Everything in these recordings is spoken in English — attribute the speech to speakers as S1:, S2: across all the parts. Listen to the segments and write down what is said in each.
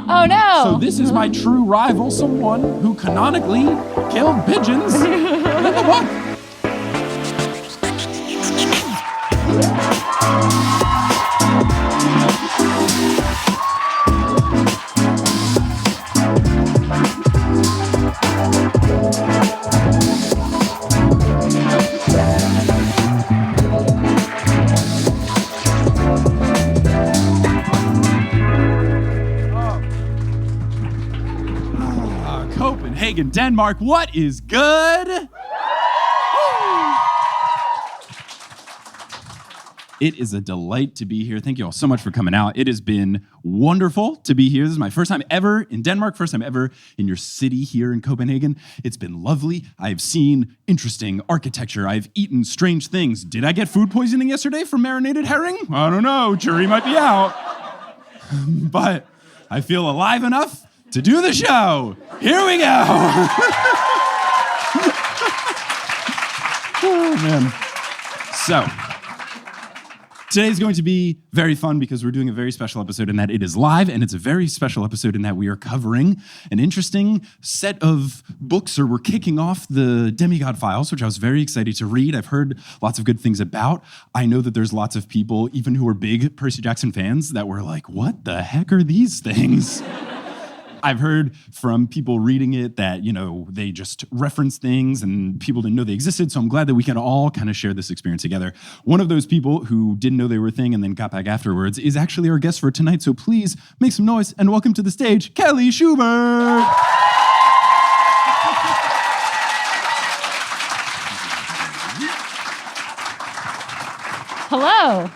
S1: Oh no!
S2: So this is my true rival, someone who canonically killed pigeons in the book. Copenhagen, Denmark, what is good? It is a delight to be here. Thank you all so much for coming out. It has been wonderful to be here. This is my first time ever in Denmark, first time ever in your city here in Copenhagen. It's been lovely. I've seen interesting architecture. I've eaten strange things. Did I get food poisoning yesterday from marinated herring? I don't know. Jury might be out. But I feel alive enough to do the show. Here we go. Oh, man. So, today's going to be very fun because we're doing a very special episode in that it is live, and it's a very special episode in that we are covering an interesting set of books, or we're kicking off the Demigod Files, which I was very excited to read. I've heard lots of good things about. I know that there's lots of people, even who are big Percy Jackson fans, that were like, what the heck are these things? I've heard from people reading it that, you know, they just reference things and people didn't know they existed. So I'm glad that we can all kind of share this experience together. One of those people who didn't know they were a thing and then got back afterwards is actually our guest for tonight. So please make some noise and welcome to the stage, Kelly Schubert.
S1: Hello.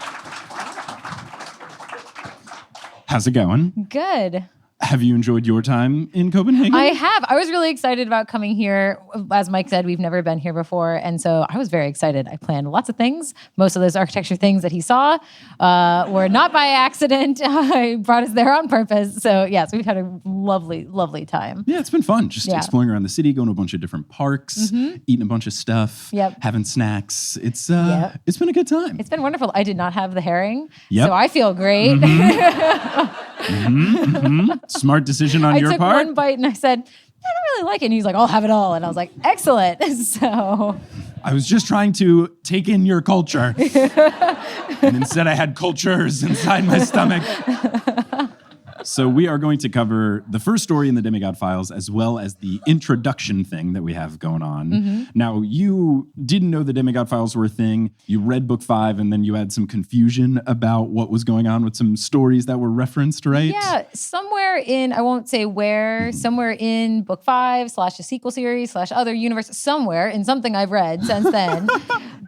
S2: How's it going?
S1: Good.
S2: Have you enjoyed your time in Copenhagen?
S1: I have. I was really excited about coming here. As Mike said, we've never been here before. And so I was very excited. I planned lots of things. Most of those architecture things that he saw were not by accident. I brought us there on purpose. So yes, we've had a lovely, lovely time.
S2: Yeah, it's been fun. Just exploring around the city, going to a bunch of different parks, eating a bunch of stuff, having snacks. It's been a good time.
S1: It's been wonderful. I did not have the herring,
S2: so
S1: I feel great.
S2: Smart decision on your part.
S1: I took one bite and I said, I don't really like it. And he's like, I'll have it all. And I was like, excellent. So
S2: I was just trying to take in your culture. And instead I had cultures inside my stomach. So we are going to cover the first story in the Demigod Files as well as the introduction thing that we have going on. Now, you didn't know the Demigod Files were a thing. You read book 5 and then you had some confusion about what was going on with some stories that were referenced, right?
S1: Yeah, somewhere in, I won't say where, somewhere in book 5 / the sequel series / other universe, somewhere in something I've read since then,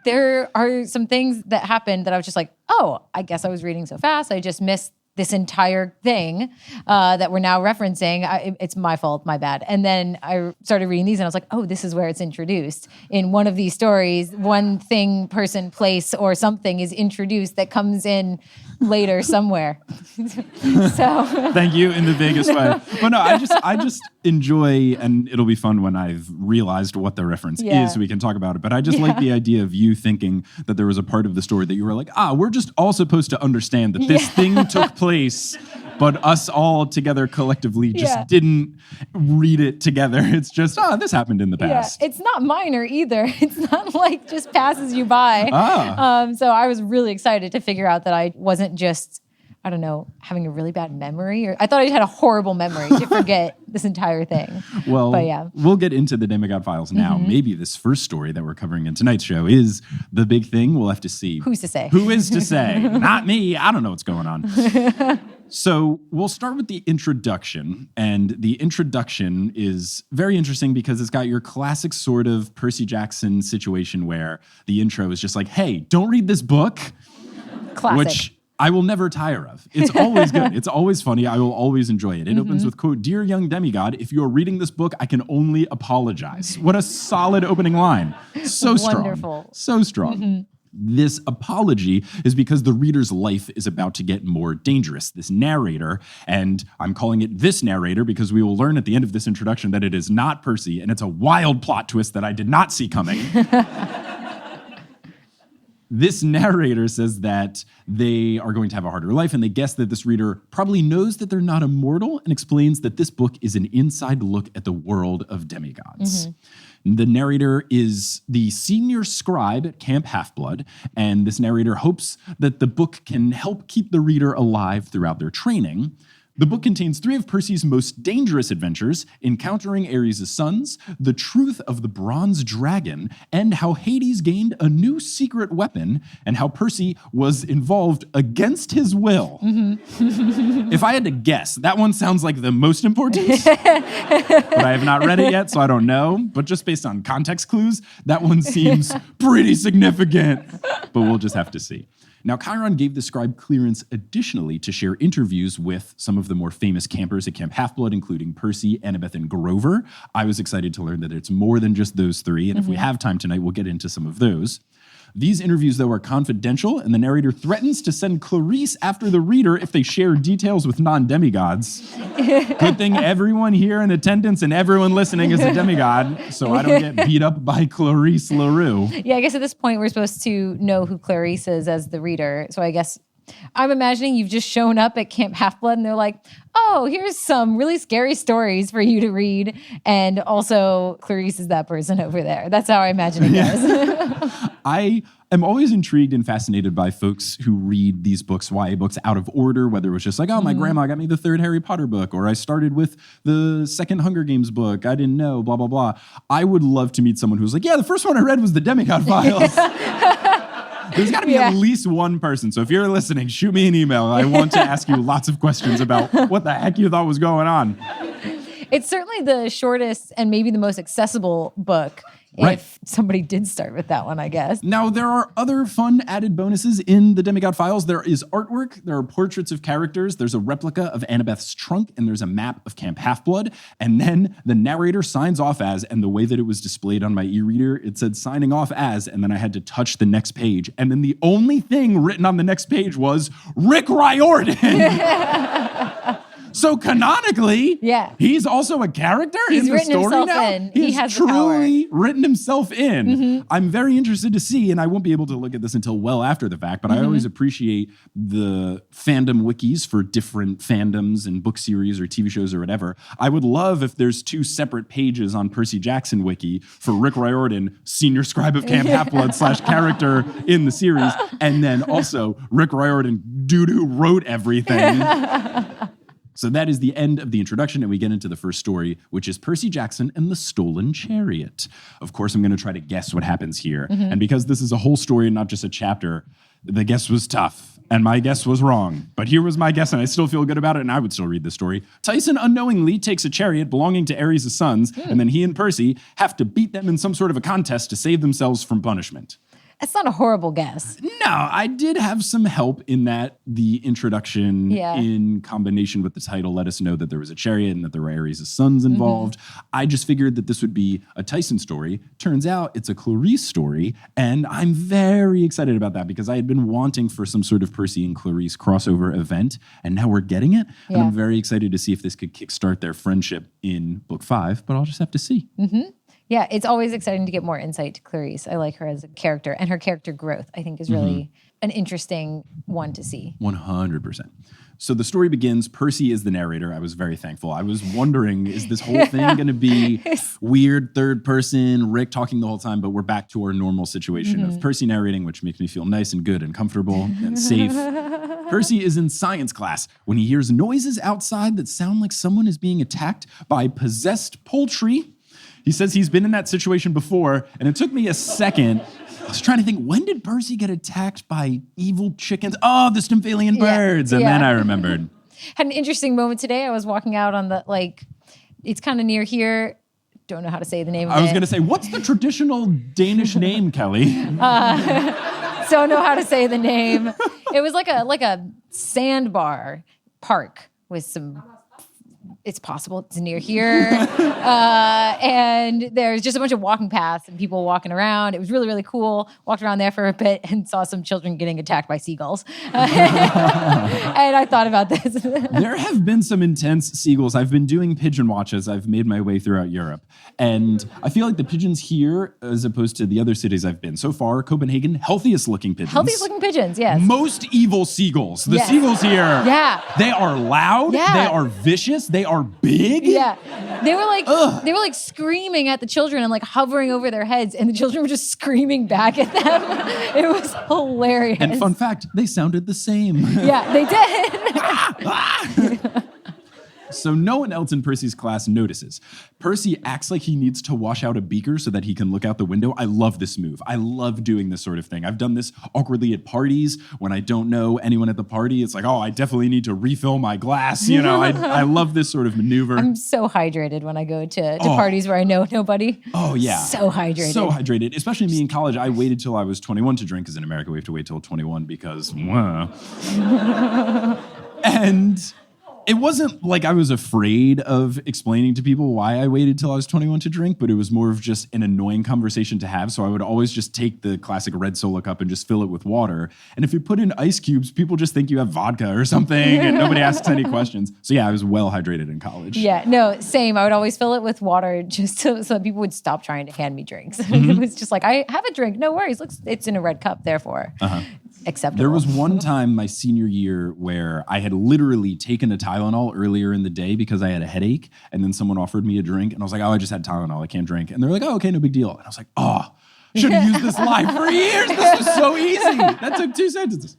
S1: there are some things that happened that I was just like, oh, I guess I was reading so fast. I just missed this entire thing that we're now referencing. It's my fault, my bad. And then I started reading these and I was like, oh, this is where it's introduced. In one of these stories, one thing, person, place, or something is introduced that comes in later somewhere. So
S2: thank you in the biggest way. But no, I just enjoy, and it'll be fun when I've realized what the reference is so we can talk about it. But I just like the idea of you thinking that there was a part of the story that you were like, we're just all supposed to understand that this thing took place, but us all together collectively just didn't read it together. It's just, this happened in the past.
S1: It's not minor either. It's not like just passes you by. So I was really excited to figure out that I wasn't just, I don't know, having a really bad memory. Or I thought I had a horrible memory to forget this entire thing.
S2: Well, we'll get into the Demigod Files now. Maybe this first story that we're covering in tonight's show is the big thing. We'll have to see.
S1: Who's to say?
S2: Who is to say? Not me. I don't know what's going on. So we'll start with the introduction. And the introduction is very interesting because it's got your classic sort of Percy Jackson situation where the intro is just like, hey, don't read this book.
S1: Classic.
S2: Which I will never tire of. It's always good. It's always funny. I will always enjoy it. It opens with, quote, "Dear young demigod, if you're reading this book, I can only apologize." What a solid opening line. So strong.
S1: Wonderful.
S2: So strong. This apology is because the reader's life is about to get more dangerous. This narrator, and I'm calling it this narrator because we will learn at the end of this introduction that it is not Percy, and it's a wild plot twist that I did not see coming. This narrator says that they are going to have a harder life, and they guess that this reader probably knows that they're not immortal, and explains that this book is an inside look at the world of demigods. The narrator is the senior scribe at Camp Half-Blood, and this narrator hopes that the book can help keep the reader alive throughout their training. The book contains 3 of Percy's most dangerous adventures: encountering Ares' sons, the truth of the bronze dragon, and how Hades gained a new secret weapon, and how Percy was involved against his will. If I had to guess, that one sounds like the most important, but I have not read it yet, so I don't know. But just based on context clues, that one seems pretty significant, but we'll just have to see. Now, Chiron gave the scribe clearance additionally to share interviews with some of the more famous campers at Camp Half-Blood, including Percy, Annabeth, and Grover. I was excited to learn that it's more than just those 3, and if we have time tonight, we'll get into some of those. These interviews, though, are confidential, and the narrator threatens to send Clarice after the reader if they share details with non-demigods. Good thing everyone here in attendance and everyone listening is a demigod, so I don't get beat up by Clarice LaRue.
S1: Yeah, I guess at this point we're supposed to know who Clarice is as the reader, so I guess I'm imagining you've just shown up at Camp Half-Blood and they're like, oh, here's some really scary stories for you to read. And also Clarice is that person over there. That's how I imagine it goes.
S2: I am always intrigued and fascinated by folks who read these books, YA books, out of order, whether it was just like, oh, my grandma got me the 3rd Harry Potter book, or I started with the 2nd Hunger Games book. I didn't know, blah, blah, blah. I would love to meet someone who's like, yeah, the first one I read was the Demigod Files. There's got to be at least one person. So if you're listening, shoot me an email. I want to ask you lots of questions about what the heck you thought was going on.
S1: It's certainly the shortest and maybe the most accessible book.
S2: Right.
S1: If somebody did start with that one, I guess.
S2: Now, there are other fun added bonuses in the Demigod Files. There is artwork, there are portraits of characters, there's a replica of Annabeth's trunk, and there's a map of Camp Half-Blood. And then the narrator signs off as, and the way that it was displayed on my e-reader, it said signing off as, and then I had to touch the next page. And then the only thing written on the next page was Rick Riordan. So canonically, he's also a character in the story now.
S1: He has
S2: truly written himself in. I'm very interested to see, and I won't be able to look at this until well after the fact, but I always appreciate the fandom wikis for different fandoms and book series or TV shows or whatever. I would love if there's 2 separate pages on Percy Jackson wiki for Rick Riordan, senior scribe of Camp Half-Blood / character in the series, and then also Rick Riordan, dude who wrote everything. So that is the end of the introduction, and we get into the first story, which is Percy Jackson and the Stolen Chariot. Of course, I'm going to try to guess what happens here. And because this is a whole story and not just a chapter, the guess was tough, and my guess was wrong. But here was my guess, and I still feel good about it, and I would still read the story. Tyson unknowingly takes a chariot belonging to Ares' sons, and then he and Percy have to beat them in some sort of a contest to save themselves from punishment.
S1: That's not a horrible guess.
S2: No, I did have some help in that the introduction in combination with the title let us know that there was a chariot and that there were Ares' sons involved. I just figured that this would be a Tyson story. Turns out it's a Clarice story, and I'm very excited about that because I had been wanting for some sort of Percy and Clarice crossover event, and now we're getting it. And I'm very excited to see if this could kickstart their friendship in book 5, but I'll just have to see.
S1: Yeah, it's always exciting to get more insight to Clarice. I like her as a character, and her character growth, I think, is really an interesting one to see.
S2: 100%. So the story begins. Percy is the narrator. I was very thankful. I was wondering, is this whole thing going to be weird third person, Rick talking the whole time, but we're back to our normal situation of Percy narrating, which makes me feel nice and good and comfortable and safe. Percy is in science class when he hears noises outside that sound like someone is being attacked by possessed poultry. He says he's been in that situation before, and it took me a second. I was trying to think, when did Percy get attacked by evil chickens? Oh, the Stymphalian birds. And then I remembered.
S1: Had an interesting moment today. I was walking out on the, it's kind of near here. Don't know how to say the name of it.
S2: I was going to say, what's the traditional Danish name, Kelly?
S1: Don't know how to say the name. It was like a sandbar park with some... it's possible it's near here. And there's just a bunch of walking paths and people walking around. It was really, really cool. Walked around there for a bit and saw some children getting attacked by seagulls. And I thought about this.
S2: There have been some intense seagulls. I've been doing pigeon watches. I've made my way throughout Europe. And I feel like the pigeons here, as opposed to the other cities I've been, so far, Copenhagen, healthiest looking pigeons.
S1: Healthiest looking pigeons, yes.
S2: Most evil seagulls. The
S1: Yes.
S2: seagulls here,
S1: Yeah.
S2: they are loud,
S1: Yeah.
S2: they are vicious, they are big.
S1: Yeah. They were like screaming at the children and like hovering over their heads, and the children were just screaming back at them. It was hilarious.
S2: And fun fact, they sounded the same.
S1: Yeah, they did.
S2: So no one else in Percy's class notices. Percy acts like he needs to wash out a beaker so that he can look out the window. I love this move. I love doing this sort of thing. I've done this awkwardly at parties when I don't know anyone at the party. It's like, oh, I definitely need to refill my glass. You know, I love this sort of maneuver.
S1: I'm so hydrated when I go to parties where I know nobody.
S2: Oh, yeah.
S1: So hydrated.
S2: So hydrated. Especially me in college. I waited till I was 21 to drink, because in America we have to wait till 21 because... And... it wasn't like I was afraid of explaining to people why I waited till I was 21 to drink, but it was more of just an annoying conversation to have. So I would always just take the classic red Solo cup and just fill it with water. And if you put in ice cubes, people just think you have vodka or something, and nobody asks any questions. So yeah, I was well hydrated in college.
S1: Yeah, no, same. I would always fill it with water just so that people would stop trying to hand me drinks. It was just like, I have a drink, no worries. Look, it's in a red cup, therefore. Acceptable.
S2: There was one time my senior year where I had literally taken a Tylenol earlier in the day because I had a headache, and then someone offered me a drink, and I was like, oh, I just had Tylenol, I can't drink. And they're like, oh, okay, no big deal. And I was like, oh, should have used this live for years. This was so easy. That took 2 sentences.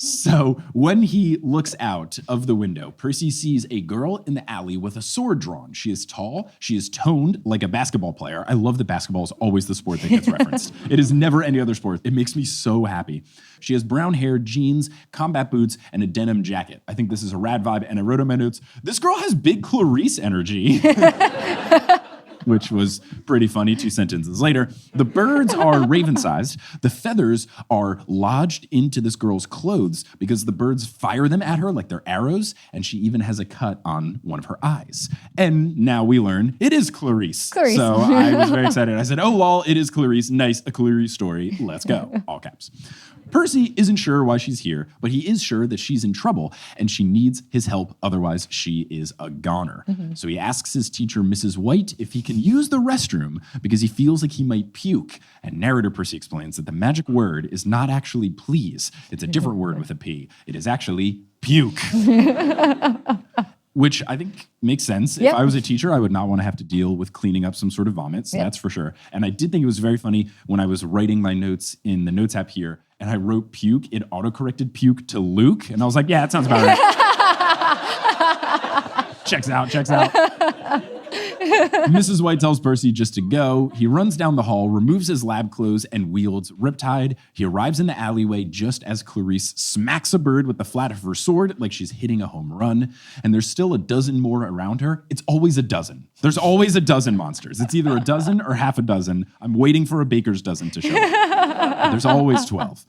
S2: So when he looks out of the window, Percy sees a girl in the alley with a sword drawn. She is tall. She is toned like a basketball player. I love that basketball is always the sport that gets referenced. It is never any other sport. It makes me so happy. She has brown hair, jeans, combat boots, and a denim jacket. I think this is a rad vibe. And I wrote in my notes, this girl has big Clarice energy. Which was pretty funny 2 sentences later. The birds are raven-sized. The feathers are lodged into this girl's clothes because the birds fire them at her like they're arrows, and she even has a cut on one of her eyes. And now we learn it is Clarice.
S1: Clarice.
S2: So I was very excited. I said, oh, lol, it is Clarice. Nice, a Clarice story. Let's go. All caps. Percy isn't sure why she's here, but he is sure that she's in trouble and she needs his help. Otherwise, she is a goner. So he asks his teacher, Mrs. White, if he can use the restroom because he feels like he might puke. And narrator Percy explains that the magic word is not actually please. It's a different word with a P. It is actually puke. Which I think makes sense.
S1: Yep.
S2: If I was a teacher, I would not want to have to deal with cleaning up some sort of vomit. So that's for sure. And I did think it was very funny when I was writing my notes in the notes app here and I wrote puke, it autocorrected puke to Luke. And I was like, yeah, that sounds about right. Checks out. Mrs. White tells Percy just to go. He runs down the hall, removes his lab clothes, and wields Riptide. He arrives in the alleyway just as Clarice smacks a bird with the flat of her sword like she's hitting a home run. And there's still a dozen more around her. It's always a dozen. There's always a dozen monsters. It's either a dozen or half a dozen. I'm waiting for a baker's dozen to show up. There's always 12.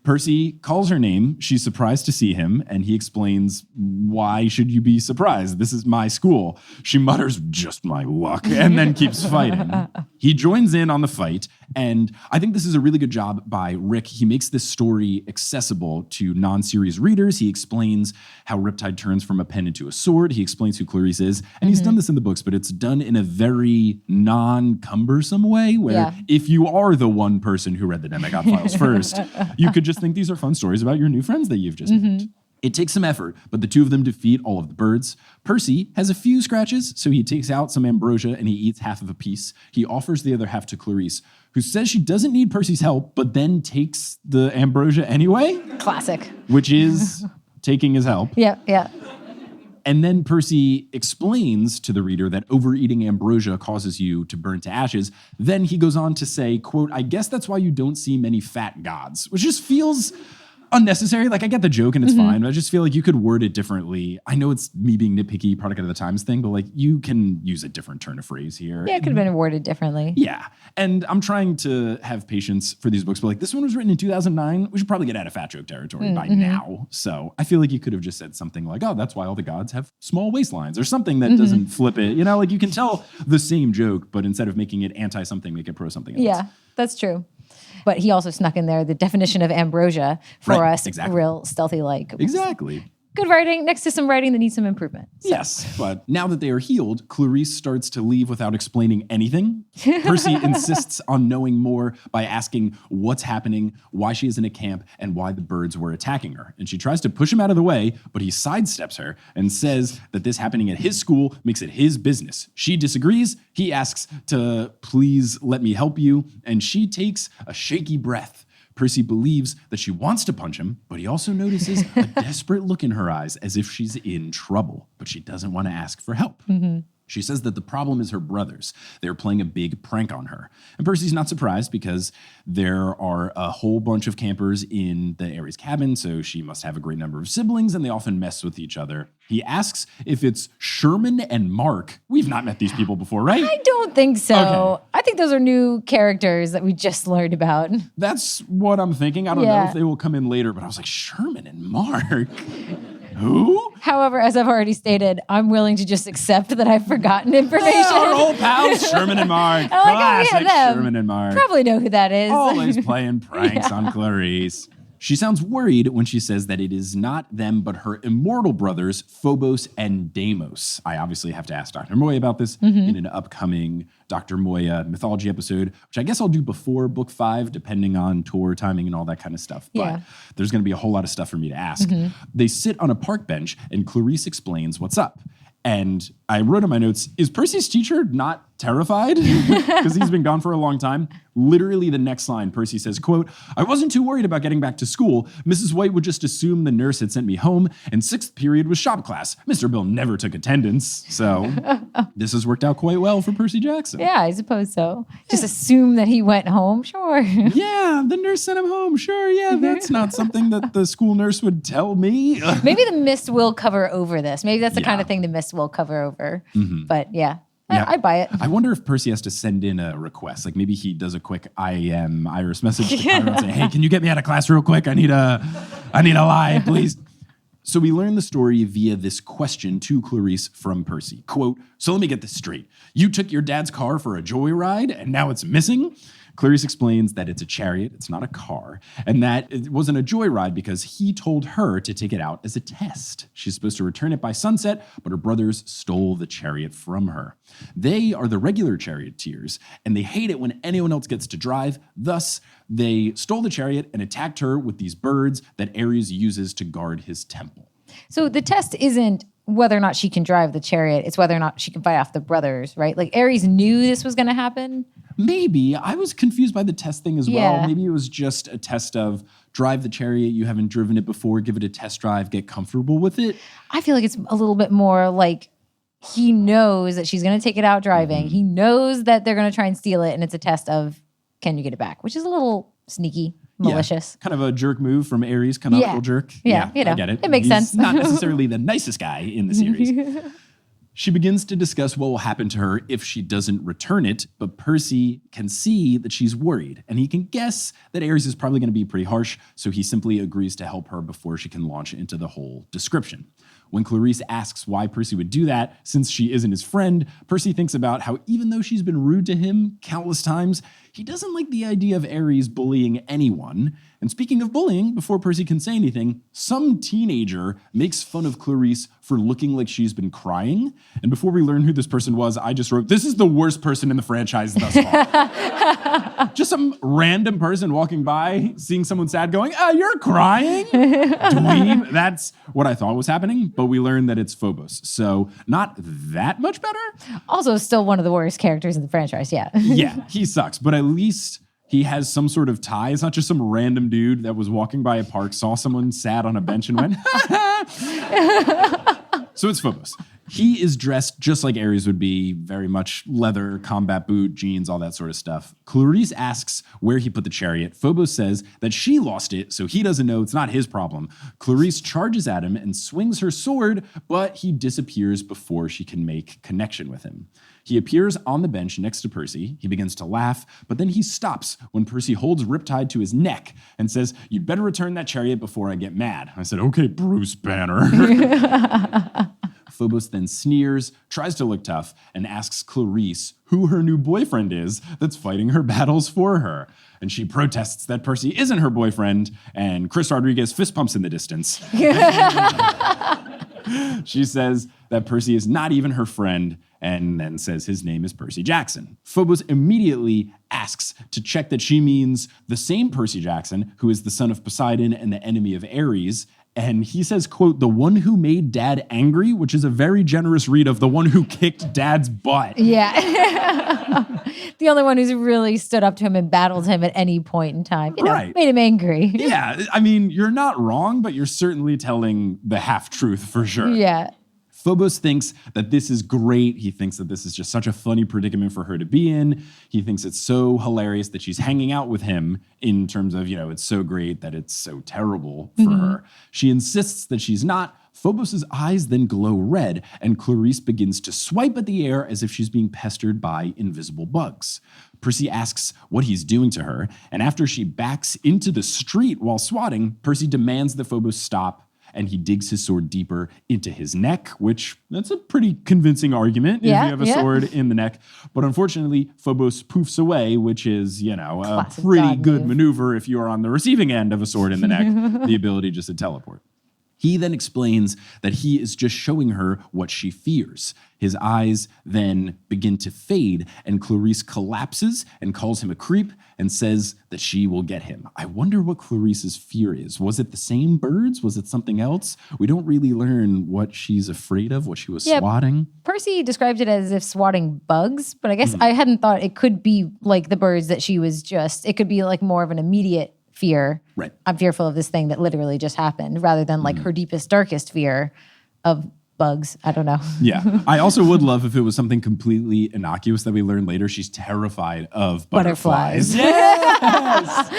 S2: Percy calls her name. She's surprised to see him, and he explains, why should you be surprised? This is my school. She mutters, just my luck, and then keeps fighting. He joins in on the fight, and I think this is a really good job by Rick. He makes this story accessible to non-series readers. He explains how Riptide turns from a pen into a sword. He explains who Clarice is, and he's done this in the books, but it's done in a very non-cumbersome way, where if you are the one person who read the Demigod Files first, you could just think these are fun stories about your new friends that you've just met. It takes some effort, but the two of them defeat all of the birds. Percy has a few scratches, so he takes out some ambrosia and he eats half of a piece. He offers the other half to Clarice, who says she doesn't need Percy's help, but then takes the ambrosia anyway.
S1: Classic.
S2: Which is taking his help.
S1: Yeah.
S2: And then Percy explains to the reader that overeating ambrosia causes you to burn to ashes. Then he goes on to say, quote, I guess that's why you don't see many fat gods, which just feels unnecessary. Like, I get the joke and it's fine, but I just feel like you could word it differently. I know it's me being nitpicky, product of the times thing, but like, you can use a different turn of phrase here.
S1: Yeah, it could have been worded differently.
S2: Yeah. And I'm trying to have patience for these books, but like, this one was written in 2009. We should probably get out of fat joke territory by now. So I feel like you could have just said something like, oh, that's why all the gods have small waistlines, or something that doesn't flip it. You know, like, you can tell the same joke, but instead of making it anti-something, make it pro-something else.
S1: Yeah, that's true. But he also snuck in there the definition of ambrosia for us, real stealthy-like.
S2: Exactly.
S1: Good writing next to some writing that needs some improvement. So.
S2: Yes, but now that they are healed, Clarice starts to leave without explaining anything. Percy insists on knowing more by asking what's happening, why she is in a camp, and why the birds were attacking her. And she tries to push him out of the way, but he sidesteps her and says that this happening at his school makes it his business. She disagrees. He asks to please let me help you, and she takes a shaky breath. Percy believes that she wants to punch him, but he also notices a desperate look in her eyes as if she's in trouble, but she doesn't want to ask for help. She says that the problem is her brothers. They're playing a big prank on her. And Percy's not surprised because there are a whole bunch of campers in the Ares cabin, so she must have a great number of siblings, and they often mess with each other. He asks if it's Sherman and Mark. We've not met these people before, right?
S1: I don't think so.
S2: Okay.
S1: I think those are new characters that we just learned about.
S2: That's what I'm thinking. I don't know if they will come in later, but I was like, Sherman and Mark? Who?
S1: However, as I've already stated, I'm willing to just accept that I've forgotten information.
S2: Our old pals, Sherman and Mark. Classic Sherman and Mark.
S1: Probably know who that is.
S2: Always playing pranks on Clarice. She sounds worried when she says that it is not them, but her immortal brothers, Phobos and Deimos. I obviously have to ask Dr. Moya about this in an upcoming Dr. Moya mythology episode, which I guess I'll do before book 5, depending on tour timing and all that kind of stuff. But there's going to be a whole lot of stuff for me to ask. They sit on a park bench, and Clarice explains what's up. And I wrote in my notes, is Percy's teacher not terrified? Because he's been gone for a long time. Literally the next line, Percy says, quote, I wasn't too worried about getting back to school. Mrs. White would just assume the nurse had sent me home, and 6th period was shop class. Mr. Bill never took attendance. So this has worked out quite well for Percy Jackson.
S1: Yeah, I suppose so. Just assume that he went home, sure.
S2: Yeah, the nurse sent him home. Sure, yeah, that's not something that the school nurse would tell me.
S1: Maybe the mist will cover over this. Maybe that's the kind of thing the mist will cover over. But yeah. I buy it.
S2: I wonder if Percy has to send in a request. Like, maybe he does a quick IM Iris message to Chiron and say, hey, can you get me out of class real quick? I need a lie, please. So we learn the story via this question to Clarice from Percy. Quote, so let me get this straight. You took your dad's car for a joyride and now it's missing? Clarice explains that it's a chariot, it's not a car, and that it wasn't a joyride because he told her to take it out as a test. She's supposed to return it by sunset, but her brothers stole the chariot from her. They are the regular charioteers, and they hate it when anyone else gets to drive. Thus, they stole the chariot and attacked her with these birds that Ares uses to guard his temple.
S1: So the test isn't whether or not she can drive the chariot, it's whether or not she can fight off the brothers, right? Like, Ares knew this was going to happen.
S2: Maybe. I was confused by the test thing as well. Maybe it was just a test of drive the chariot. You haven't driven it before. Give it a test drive. Get comfortable with it.
S1: I feel like it's a little bit more like he knows that she's going to take it out driving. He knows that they're going to try and steal it. And it's a test of, can you get it back? Which is a little sneaky, malicious.
S2: Kind of a jerk move from Ares, canonical jerk.
S1: Yeah, you know,
S2: I get it.
S1: It makes sense.
S2: Not necessarily the nicest guy in the series. She begins to discuss what will happen to her if she doesn't return it, but Percy can see that she's worried, and he can guess that Ares is probably going to be pretty harsh, so he simply agrees to help her before she can launch into the whole description. When Clarice asks why Percy would do that, since she isn't his friend, Percy thinks about how even though she's been rude to him countless times, he doesn't like the idea of Ares bullying anyone. And speaking of bullying, before Percy can say anything, some teenager makes fun of Clarice for looking like she's been crying. And before we learn who this person was, I just wrote, this is the worst person in the franchise thus far. Just some random person walking by, seeing someone sad going, you're crying? Dweeb. That's what I thought was happening, but we learned that it's Phobos. So not that much better.
S1: Also still one of the worst characters in the franchise, yeah.
S2: Yeah, he sucks, but at least he has some sort of tie. It's not just some random dude that was walking by a park, saw someone sat on a bench and went, ha ha. So it's Phobos. He is dressed just like Ares would be, very much leather, combat boot, jeans, all that sort of stuff. Clarice asks where he put the chariot. Phobos says that she lost it, so he doesn't know, it's not his problem. Clarice charges at him and swings her sword, but he disappears before she can make connection with him. He appears on the bench next to Percy. He begins to laugh, but then he stops when Percy holds Riptide to his neck and says, "You'd better return that chariot before I get mad." I said, "Okay, Bruce Banner." Phobos then sneers, tries to look tough, and asks Clarice who her new boyfriend is that's fighting her battles for her. And she protests that Percy isn't her boyfriend, and Chris Rodriguez fist pumps in the distance. She says that Percy is not even her friend, and then says his name is Percy Jackson. Phobos immediately asks to check that she means the same Percy Jackson, who is the son of Poseidon and the enemy of Ares. And he says, quote, "the one who made Dad angry," which is a very generous read of the one who kicked Dad's butt.
S1: Yeah. The only one who's really stood up to him and battled him at any point in time.
S2: Right.
S1: Made him angry.
S2: Yeah, I mean, you're not wrong, but you're certainly telling the half-truth for sure.
S1: Yeah.
S2: Phobos thinks that this is great. He thinks that this is just such a funny predicament for her to be in. He thinks it's so hilarious that she's hanging out with him in terms of, it's so great that it's so terrible for her. She insists that she's not. Phobos' eyes then glow red, and Clarice begins to swipe at the air as if she's being pestered by invisible bugs. Percy asks what he's doing to her, and after she backs into the street while swatting, Percy demands that Phobos stop, and he digs his sword deeper into his neck, which that's a pretty convincing argument if you have a sword in the neck. But unfortunately, Phobos poofs away, which is, a pretty good maneuver if you are on the receiving end of a sword in the neck, the ability just to teleport. He then explains that he is just showing her what she fears. His eyes then begin to fade, and Clarice collapses and calls him a creep and says that she will get him. I wonder what Clarice's fear is. Was it the same birds? Was it something else? We don't really learn what she's afraid of, what she was swatting.
S1: Percy described it as if swatting bugs, but I guess I hadn't thought it could be like the birds that she was it could be like more of an immediate fear.
S2: Right.
S1: I'm fearful of this thing that literally just happened, rather than like her deepest, darkest fear of bugs. I don't know.
S2: Yeah. I also would love if it was something completely innocuous that we learn later. She's terrified of butterflies. Yes!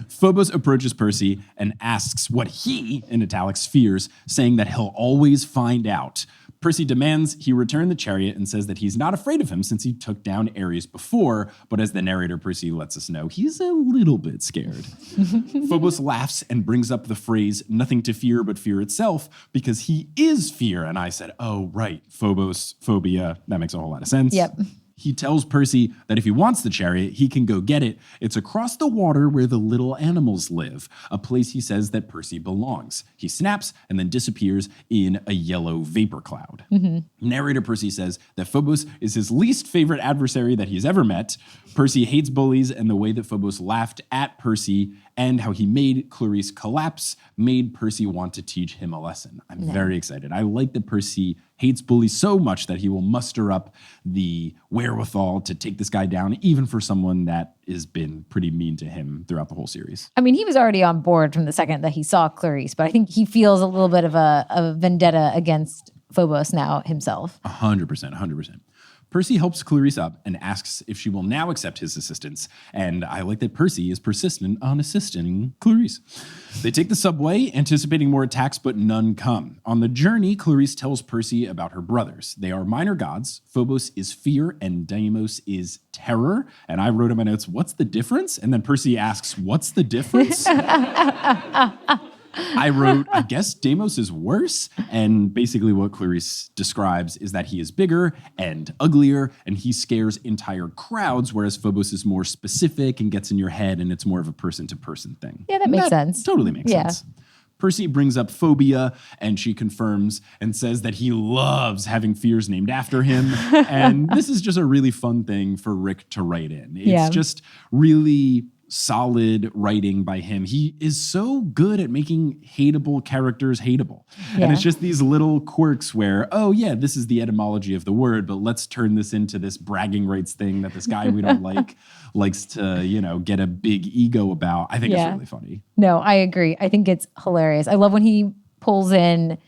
S2: Phobos approaches Percy and asks what he, in italics, fears, saying that he'll always find out. Percy demands he return the chariot and says that he's not afraid of him since he took down Ares before, but as the narrator Percy lets us know, he's a little bit scared. Phobos laughs and brings up the phrase, "nothing to fear but fear itself," because he is fear. And I said, oh, right, Phobos, phobia, that makes a whole lot of sense.
S1: Yep.
S2: He tells Percy that if he wants the chariot, he can go get it. It's across the water where the little animals live, a place he says that Percy belongs. He snaps and then disappears in a yellow vapor cloud. Narrator Percy says that Phobos is his least favorite adversary that he's ever met. Percy hates bullies, and the way that Phobos laughed at Percy and how he made Clarice collapse made Percy want to teach him a lesson. I'm very excited. I like that Percy hates bullies so much that he will muster up the wherewithal to take this guy down, even for someone that has been pretty mean to him throughout the whole series.
S1: I mean, he was already on board from the second that he saw Clarice, but I think he feels a little bit of a vendetta against Phobos now himself.
S2: 100%. Percy helps Clarice up and asks if she will now accept his assistance, and I like that Percy is persistent on assisting Clarice. They take the subway, anticipating more attacks, but none come. On the journey, Clarice tells Percy about her brothers. They are minor gods. Phobos is fear, and Deimos is terror. And I wrote in my notes, what's the difference? And then Percy asks, what's the difference? I wrote, I guess Deimos is worse. And basically what Clarice describes is that he is bigger and uglier, and he scares entire crowds, whereas Phobos is more specific and gets in your head, and it's more of a person-to-person thing.
S1: Yeah, that makes sense.
S2: Totally makes sense. Percy brings up phobia, and she confirms and says that he loves having fears named after him. And this is just a really fun thing for Rick to write in. It's just really solid writing by him. He is so good at making hateable characters hateable. And it's just these little quirks where, oh yeah, this is the etymology of the word, but let's turn this into this bragging rights thing that this guy we don't like likes to, get a big ego about. I think it's really funny.
S1: No, I agree. I think it's hilarious. I love when he pulls in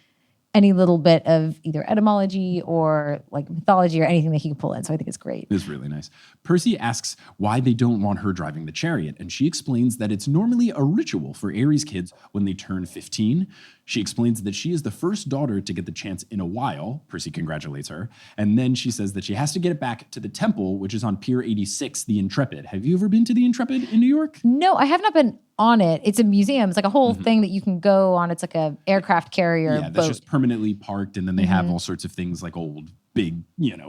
S1: any little bit of either etymology or like mythology or anything that he can pull in. So I think it's great.
S2: It's really nice. Percy asks why they don't want her driving the chariot, and she explains that it's normally a ritual for Aries kids when they turn 15. She explains that she is the first daughter to get the chance in a while. Percy congratulates her. And then she says that she has to get it back to the temple, which is on Pier 86, the Intrepid. Have you ever been to the Intrepid in New York?
S1: No, I have not been on it. It's a museum. It's like a whole thing that you can go on. It's like a aircraft carrier
S2: Yeah,
S1: boat.
S2: that's just permanently parked. And then they have all sorts of things like old big,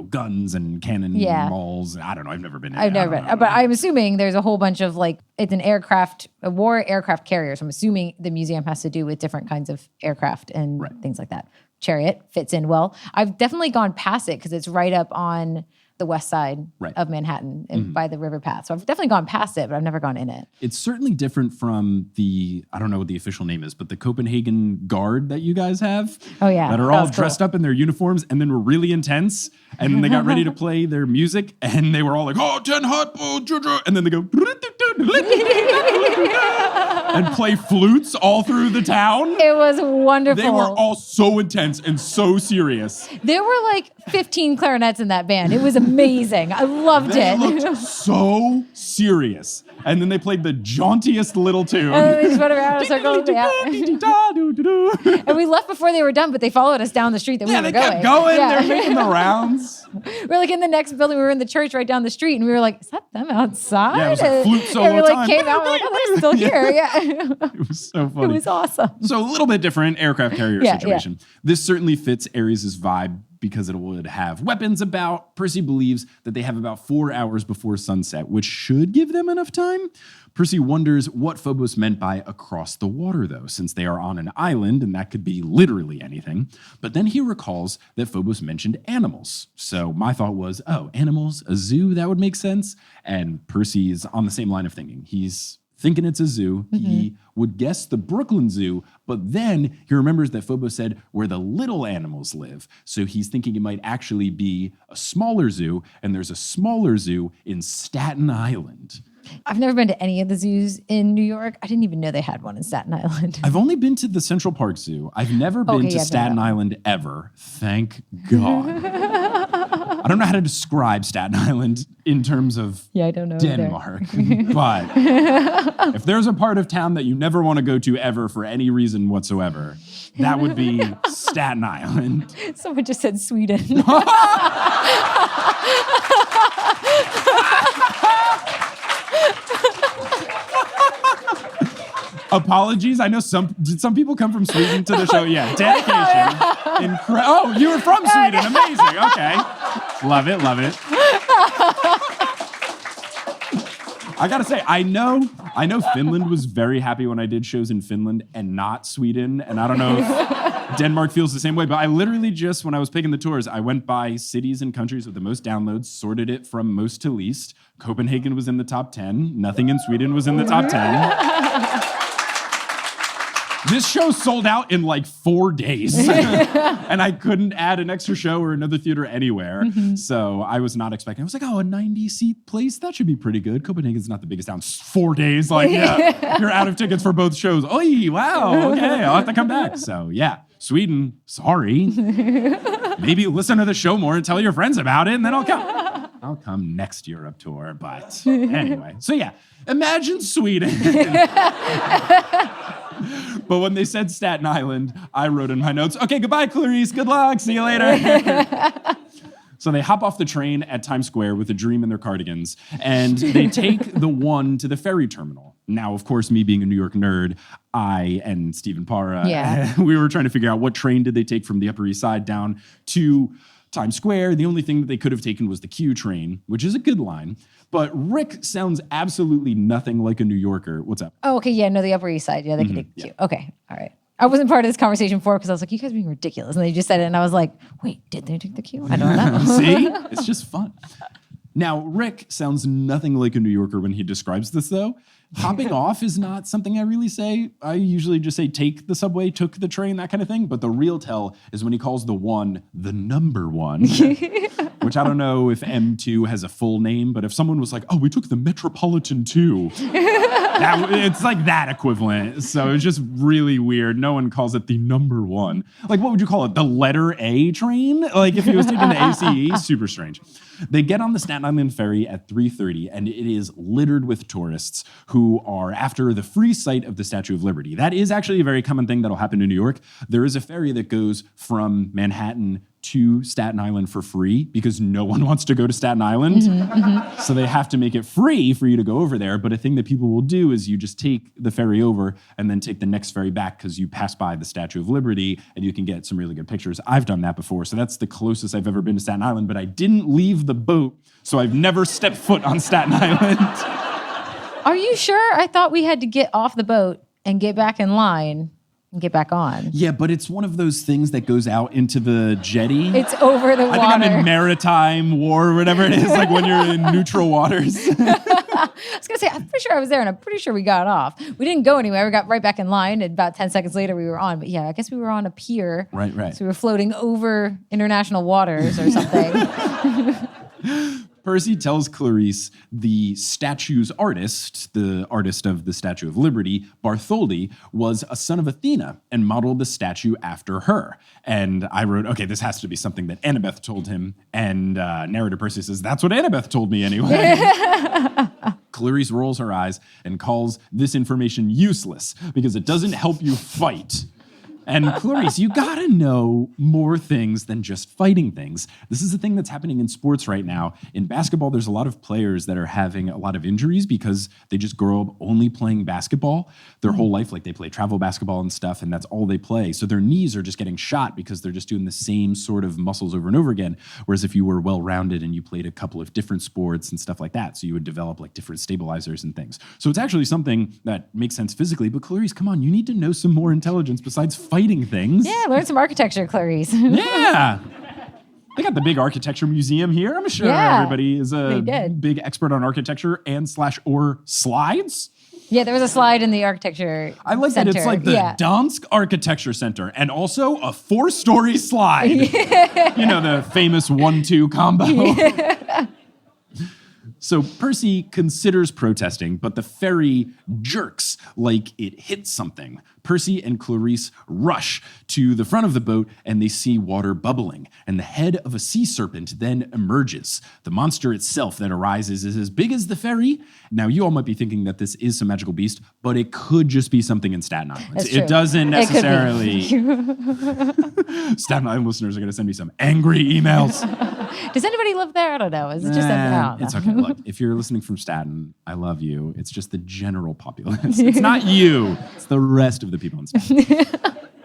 S2: guns and cannon balls. I don't know. I've never been in
S1: I've never been. But I'm assuming there's a whole bunch of like, it's a war aircraft carrier. So I'm assuming the museum has to do with different kinds of aircraft and things like that. Chariot fits in well. I've definitely gone past it because it's right up on the west side of Manhattan and by the river path. So I've definitely gone past it, but I've never gone in it.
S2: It's certainly different from I don't know what the official name is, but the Copenhagen Guard that you guys have.
S1: Oh, yeah.
S2: That are all dressed up in their uniforms and then were really intense. And then they got ready to play their music and they were all like, oh, 10 hot, and then they go, and play flutes all through the town.
S1: It was wonderful.
S2: They were all so intense and so serious.
S1: There were like 15 clarinets in that band. It was amazing. I loved
S2: They
S1: it.
S2: looked so serious. And then they played the jauntiest little tune.
S1: And they just went around in circles. Yeah. And we left before they were done, but they followed us down the street that we were going.
S2: Yeah, they kept going. They're making the rounds.
S1: We're like in the next building. We were in the church right down the street, and we were like, "Is that them outside?"
S2: Yeah, it was like flute solo
S1: and we like
S2: time.
S1: came out. We're like, "Oh, they're still here." Yeah,
S2: It was so funny.
S1: it was awesome.
S2: So a little bit different aircraft carrier
S1: Yeah,
S2: situation. This certainly fits Ares' vibe because it would have weapons about. Percy believes that they have about 4 hours before sunset, which should give them enough time. Percy wonders what Phobos meant by across the water, though, since they are on an island, and that could be literally anything. But then he recalls that Phobos mentioned animals. So my thought was, oh, animals, a zoo, that would make sense. And Percy's on the same line of thinking. He's thinking it's a zoo. He would guess the Brooklyn Zoo, but then he remembers that Phobos said where the little animals live. So he's thinking it might actually be a smaller zoo, and there's a smaller zoo in Staten Island.
S1: I've never been to any of the zoos in New York. I didn't even know they had one in Staten Island.
S2: I've only been to the Central Park Zoo. I've never been to Staten Island ever. Thank God. I don't know how to describe Staten Island in terms of
S1: I don't know
S2: Denmark. But if there's a part of town that you never want to go to ever for any reason whatsoever, that would be Staten Island.
S1: Someone just said Sweden.
S2: Apologies. I know did some people come from Sweden to the show? Yeah, dedication. Oh, you were from Sweden. Amazing. Okay. Love it. I gotta say, I know Finland was very happy when I did shows in Finland and not Sweden. And I don't know if Denmark feels the same way, but I literally just, when I was picking the tours, I went by cities and countries with the most downloads, sorted it from most to least. Copenhagen was in the top 10. Nothing in Sweden was in the top 10. This show sold out in like 4 days. And I couldn't add an extra show or another theater anywhere. So I was not expecting. I was like, oh, a 90-seat place? That should be pretty good. Copenhagen's not the biggest town. 4 days. Like, yeah, you're out of tickets for both shows. Oh, wow. Okay, I'll have to come back. So, yeah. Sweden, sorry. Maybe listen to the show more and tell your friends about it, and then I'll come. I'll come next Europe tour. But anyway. So, yeah. Imagine Sweden. But when they said Staten Island, I wrote in my notes, okay, goodbye, Clarice. Good luck. See you later. So they hop off the train at Times Square with a dream in their cardigans, and they take the one to the ferry terminal. Now, of course, me being a New York nerd, I and Stephen Parra, we were trying to figure out what train did they take from the Upper East Side down to Times Square. The only thing that they could have taken was the Q train, which is a good line. But Rick sounds absolutely nothing like a New Yorker. What's up?
S1: Oh, okay. Yeah, no, the Upper East Side. Yeah, they could take the Q. Okay, all right. I wasn't part of this conversation before because I was like, you guys are being ridiculous. And they just said it, and I was like, wait, did they take the Q? I don't know.
S2: See? It's just fun. Now, Rick sounds nothing like a New Yorker when he describes this, though. Hopping off is not something I really say. I usually just say take the subway, took the train, that kind of thing. But the real tell is when he calls the one the number one, which I don't know if M2 has a full name, but if someone was like, oh, we took the Metropolitan 2, it's like that equivalent. So it's just really weird. No one calls it the number one. Like, what would you call it? The letter A train? Like, if he was taking the ACE, super strange. They get on the Staten Island ferry at 3:30, and it is littered with tourists who are after the free sight of the Statue of Liberty. That is actually a very common thing that'll happen in New York. There is a ferry that goes from Manhattan to Staten Island for free because no one wants to go to Staten Island. So they have to make it free for you to go over there. But a thing that people will do is you just take the ferry over and then take the next ferry back because you pass by the Statue of Liberty and you can get some really good pictures. I've done that before. So that's the closest I've ever been to Staten Island, but I didn't leave the boat. So I've never stepped foot on Staten Island.
S1: Are you sure? I thought we had to get off the boat and get back in line and get back on.
S2: Yeah, but it's one of those things that goes out into the jetty.
S1: It's over the water.
S2: I think I'm in maritime war or whatever it is, like when you're in neutral waters.
S1: I was going to say, I'm pretty sure I was there and I'm pretty sure we got off. We didn't go anywhere. We got right back in line and about 10 seconds later we were on. But yeah, I guess we were on a pier.
S2: Right.
S1: So we were floating over international waters or something.
S2: Percy tells Clarice the statue's artist, the artist of the Statue of Liberty, Bartholdi, was a son of Athena and modeled the statue after her. And I wrote, okay, this has to be something that Annabeth told him. And narrator Percy says, that's what Annabeth told me anyway. Clarice rolls her eyes and calls this information useless because it doesn't help you fight. And Clarice, you gotta know more things than just fighting things. This is a thing that's happening in sports right now. In basketball, there's a lot of players that are having a lot of injuries because they just grow up only playing basketball their whole life. Like they play travel basketball and stuff, and that's all they play. So their knees are just getting shot because they're just doing the same sort of muscles over and over again. Whereas if you were well-rounded and you played a couple of different sports and stuff like that, so you would develop like different stabilizers and things. So it's actually something that makes sense physically. But Clarice, come on, you need to know some more intelligence besides fighting things.
S1: Yeah, learn some architecture, Clarice.
S2: Yeah. They got the big architecture museum here. I'm sure everybody is a big expert on architecture and or slides.
S1: Yeah, there was a slide in the architecture
S2: I like
S1: center.
S2: that it's like the Dansk Architecture Center and also a 4-story slide. You know, the famous 1-2 combo. So Percy considers protesting, but the ferry jerks like it hit something. Percy and Clarice rush to the front of the boat and they see water bubbling, and the head of a sea serpent then emerges. The monster itself that arises is as big as the ferry. Now, you all might be thinking that this is some magical beast, but it could just be something in Staten Island. It doesn't necessarily... Staten Island listeners are going to send me some angry emails.
S1: Does anybody live there? I don't know. Is it just
S2: It's okay. Look, if you're listening from Staten, I love you. It's just the general populace. It's not you. It's the rest of the people in Staten.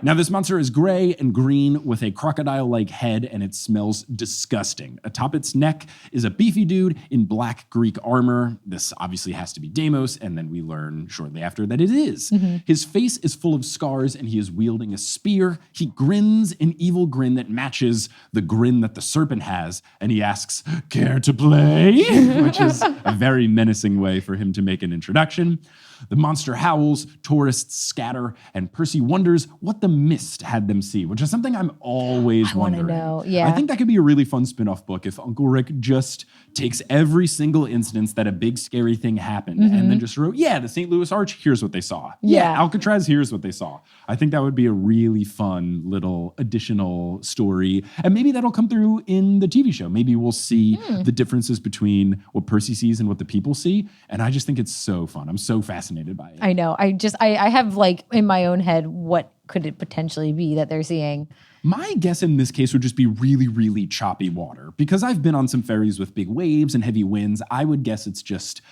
S2: Now, this monster is gray and green with a crocodile-like head, and it smells disgusting. Atop its neck is a beefy dude in black Greek armor. This obviously has to be Deimos, and then we learn shortly after that it is. His face is full of scars, and he is wielding a spear. He grins an evil grin that matches the grin that the serpent has, and he asks, "Care to play?" Which is a very menacing way for him to make an introduction. The monster howls, tourists scatter, and Percy wonders what the mist had them see, which is something I'm always wondering.
S1: I want to know, yeah.
S2: I think that could be a really fun spin-off book if Uncle Rick just takes every single instance that a big scary thing happened and then just wrote, the St. Louis Arch, here's what they saw. Yeah, Alcatraz, here's what they saw. I think that would be a really fun little additional story. And maybe that'll come through in the TV show. Maybe we'll see the differences between what Percy sees and what the people see. And I just think it's so fun. I'm so fascinated by it.
S1: I know. I have like in my own head, what could it potentially be that they're seeing?
S2: My guess in this case would just be really, really choppy water. Because I've been on some ferries with big waves and heavy winds, I would guess it's just,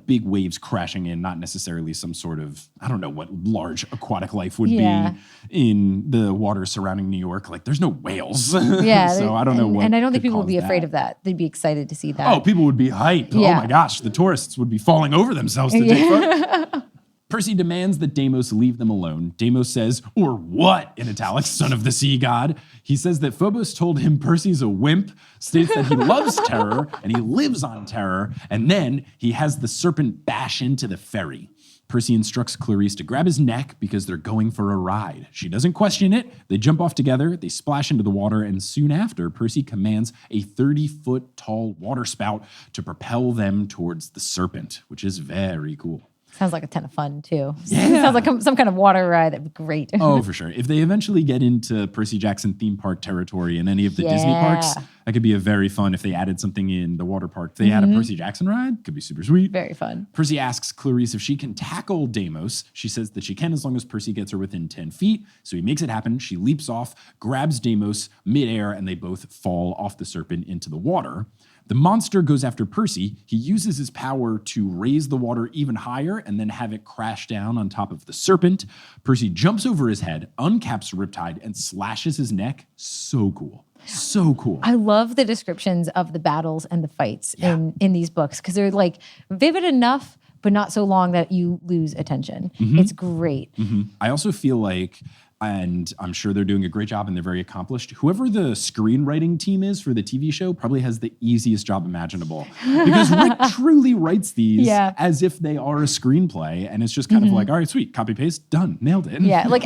S2: big waves crashing in, not necessarily some sort of, I don't know what large aquatic life would be in the water surrounding New York. Like, there's no whales.
S1: Yeah.
S2: So I don't know what.
S1: And I don't think people would be afraid of that. They'd be excited to see that.
S2: Oh, people would be hyped. Yeah. Oh my gosh, the tourists would be falling over themselves to take photos. Percy demands that Deimos leave them alone. Deimos says, "Or what?" in italics, son of the sea god. He says that Phobos told him Percy's a wimp, states that he loves terror and he lives on terror, and then he has the serpent bash into the ferry. Percy instructs Clarice to grab his neck because they're going for a ride. She doesn't question it. They jump off together, they splash into the water, and soon after, Percy commands a 30-foot tall water spout to propel them towards the serpent, which is very cool.
S1: Sounds like a ton of fun, too.
S2: Yeah.
S1: Sounds like some kind of water ride. That'd be great.
S2: Oh, for sure. If they eventually get into Percy Jackson theme park territory in any of the Disney parks, that could be a very fun if they added something in the water park. If they had a Percy Jackson ride, could be super sweet.
S1: Very fun.
S2: Percy asks Clarice if she can tackle Deimos. She says that she can as long as Percy gets her within 10 feet. So he makes it happen. She leaps off, grabs Deimos midair, and they both fall off the serpent into the water. The monster goes after Percy. He uses his power to raise the water even higher and then have it crash down on top of the serpent. Percy jumps over his head, uncaps Riptide, and slashes his neck. So cool. So cool.
S1: I love the descriptions of the battles and the fights in these books because they're like vivid enough, but not so long that you lose attention. It's great.
S2: I also feel like, and I'm sure they're doing a great job and they're very accomplished, whoever the screenwriting team is for the TV show probably has the easiest job imaginable. Because Rick truly writes these as if they are a screenplay, and it's just kind of like, all right, sweet, copy paste, done, nailed it.
S1: Yeah, like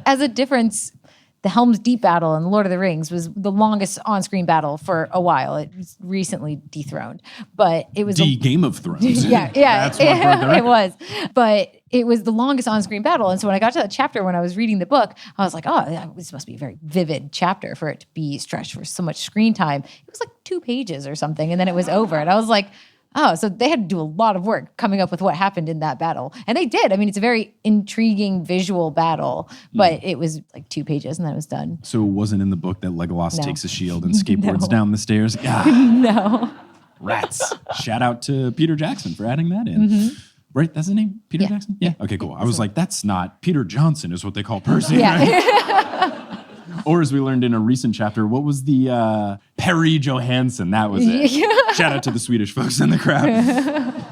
S1: as a difference, the Helm's Deep battle in Lord of the Rings was the longest on-screen battle for a while. It was recently dethroned, but it was
S2: the Game of Thrones.
S1: Yeah,
S2: That's what
S1: it was. But it was the longest on-screen battle, and so when I got to that chapter when I was reading the book, I was like, oh, this must be a very vivid chapter for it to be stretched for so much screen time. It was like 2 pages or something, and then it was over, and I was like, oh, so they had to do a lot of work coming up with what happened in that battle. And they did. I mean, it's a very intriguing visual battle, but it was like 2 pages and then it was done.
S2: So it wasn't in the book that Legolas takes a shield and skateboards down the stairs?
S1: No.
S2: Rats. Shout out to Peter Jackson for adding that in. Right? That's the name? Peter Jackson? Yeah. Okay, cool. I was like, that's not Peter Johnson is what they call Percy.
S1: Yeah.
S2: Right? Or as we learned in a recent chapter, what was the Perry Johansson? That was it. Shout out to the Swedish folks in the crowd.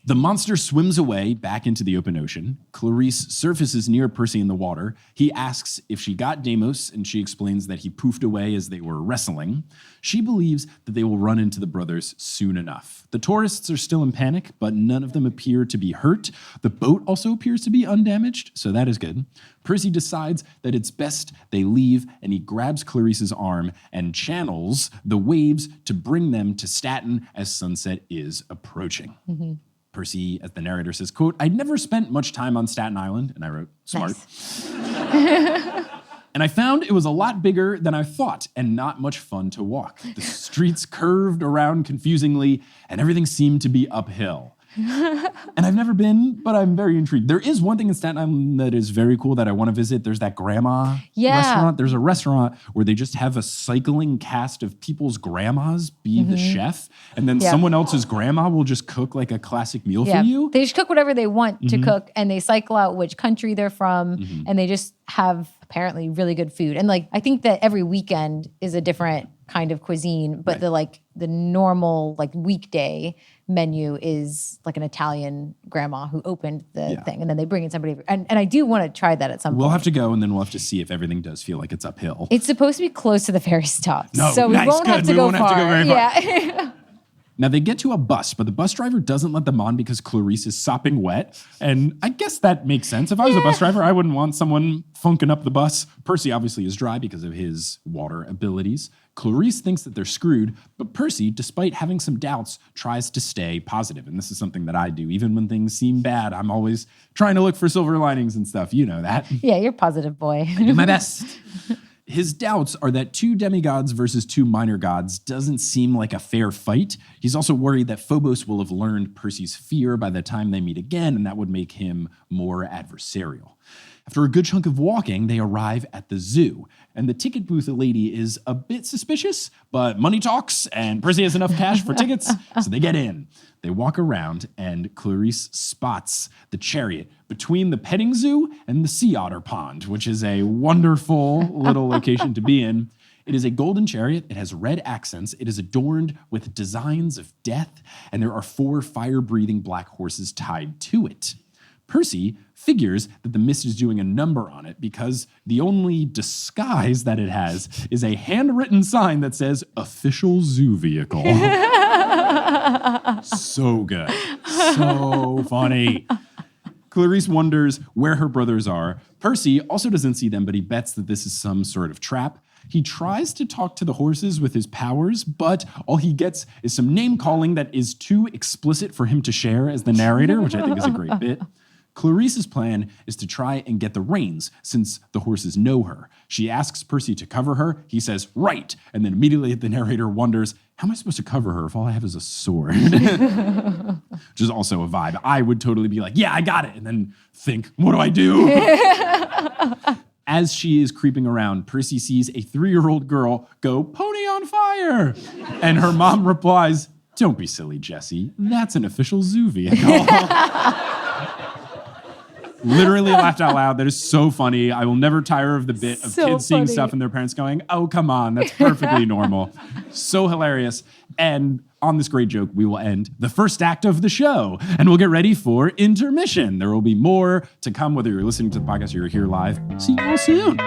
S2: The monster swims away back into the open ocean. Clarice surfaces near Percy in the water. He asks if she got Deimos, and she explains that he poofed away as they were wrestling. She believes that they will run into the brothers soon enough. The tourists are still in panic, but none of them appear to be hurt. The boat also appears to be undamaged, so that is good. Percy decides that it's best they leave, and he grabs Clarice's arm and channels the waves to bring them to Staten as sunset is approaching. Percy, as the narrator says, quote, "I'd never spent much time on Staten Island," and I wrote, smart. Nice. "And I found it was a lot bigger than I thought and not much fun to walk. The streets curved around confusingly and everything seemed to be uphill. And I've never been, but I'm very intrigued. There is one thing in Staten Island that is very cool that I want to visit. There's that grandma restaurant. There's a restaurant where they just have a cycling cast of people's grandmas be the chef. And then someone else's grandma will just cook like a classic meal for you.
S1: They just cook whatever they want to cook, and they cycle out which country they're from, and they just have apparently really good food. And like, I think that every weekend is a different kind of cuisine, but the normal like weekday menu is like an Italian grandma who opened the thing, and then they bring in somebody. And I do want to try that at some point.
S2: We'll have to go, and then we'll have to see if everything does feel like it's uphill.
S1: It's supposed to be close to the ferry stops,
S2: no,
S1: so
S2: nice,
S1: we won't have to go far.
S2: Very far.
S1: Yeah.
S2: Now, they get to a bus, but the bus driver doesn't let them on because Clarice is sopping wet. And I guess that makes sense. If I was a bus driver, I wouldn't want someone funking up the bus. Percy obviously is dry because of his water abilities. Clarice thinks that they're screwed, but Percy, despite having some doubts, tries to stay positive. And this is something that I do. Even when things seem bad, I'm always trying to look for silver linings and stuff. You know that.
S1: Yeah, you're a positive boy.
S2: I do my best. His doubts are that 2 demigods versus 2 minor gods doesn't seem like a fair fight. He's also worried that Phobos will have learned Percy's fear by the time they meet again, and that would make him more adversarial. After a good chunk of walking, they arrive at the zoo, and the ticket booth lady is a bit suspicious, but money talks, and Percy has enough cash for tickets, so they get in. They walk around, and Clarice spots the chariot between the petting zoo and the sea otter pond, which is a wonderful little location to be in. It is a golden chariot. It has red accents. It is adorned with designs of death, and there are 4 fire-breathing black horses tied to it. Percy figures that the mist is doing a number on it because the only disguise that it has is a handwritten sign that says official zoo vehicle. So good. So funny. Clarice wonders where her brothers are. Percy also doesn't see them, but he bets that this is some sort of trap. He tries to talk to the horses with his powers, but all he gets is some name calling that is too explicit for him to share as the narrator, which I think is a great bit. Clarice's plan is to try and get the reins, since the horses know her. She asks Percy to cover her. He says, right. And then immediately the narrator wonders, how am I supposed to cover her if all I have is a sword? Which is also a vibe. I would totally be like, yeah, I got it. And then think, what do I do? As she is creeping around, Percy sees a 3-year-old girl go, pony on fire. And her mom replies, don't be silly, Jessie. That's an official zoo vehicle. Literally laughed out loud. That is so funny. I will never tire of the bit of kids seeing stuff and their parents going, oh, come on, that's perfectly normal. So hilarious. And on this great joke, we will end the first act of the show, and we'll get ready for intermission. There will be more to come, whether you're listening to the podcast or you're here live. See you all soon.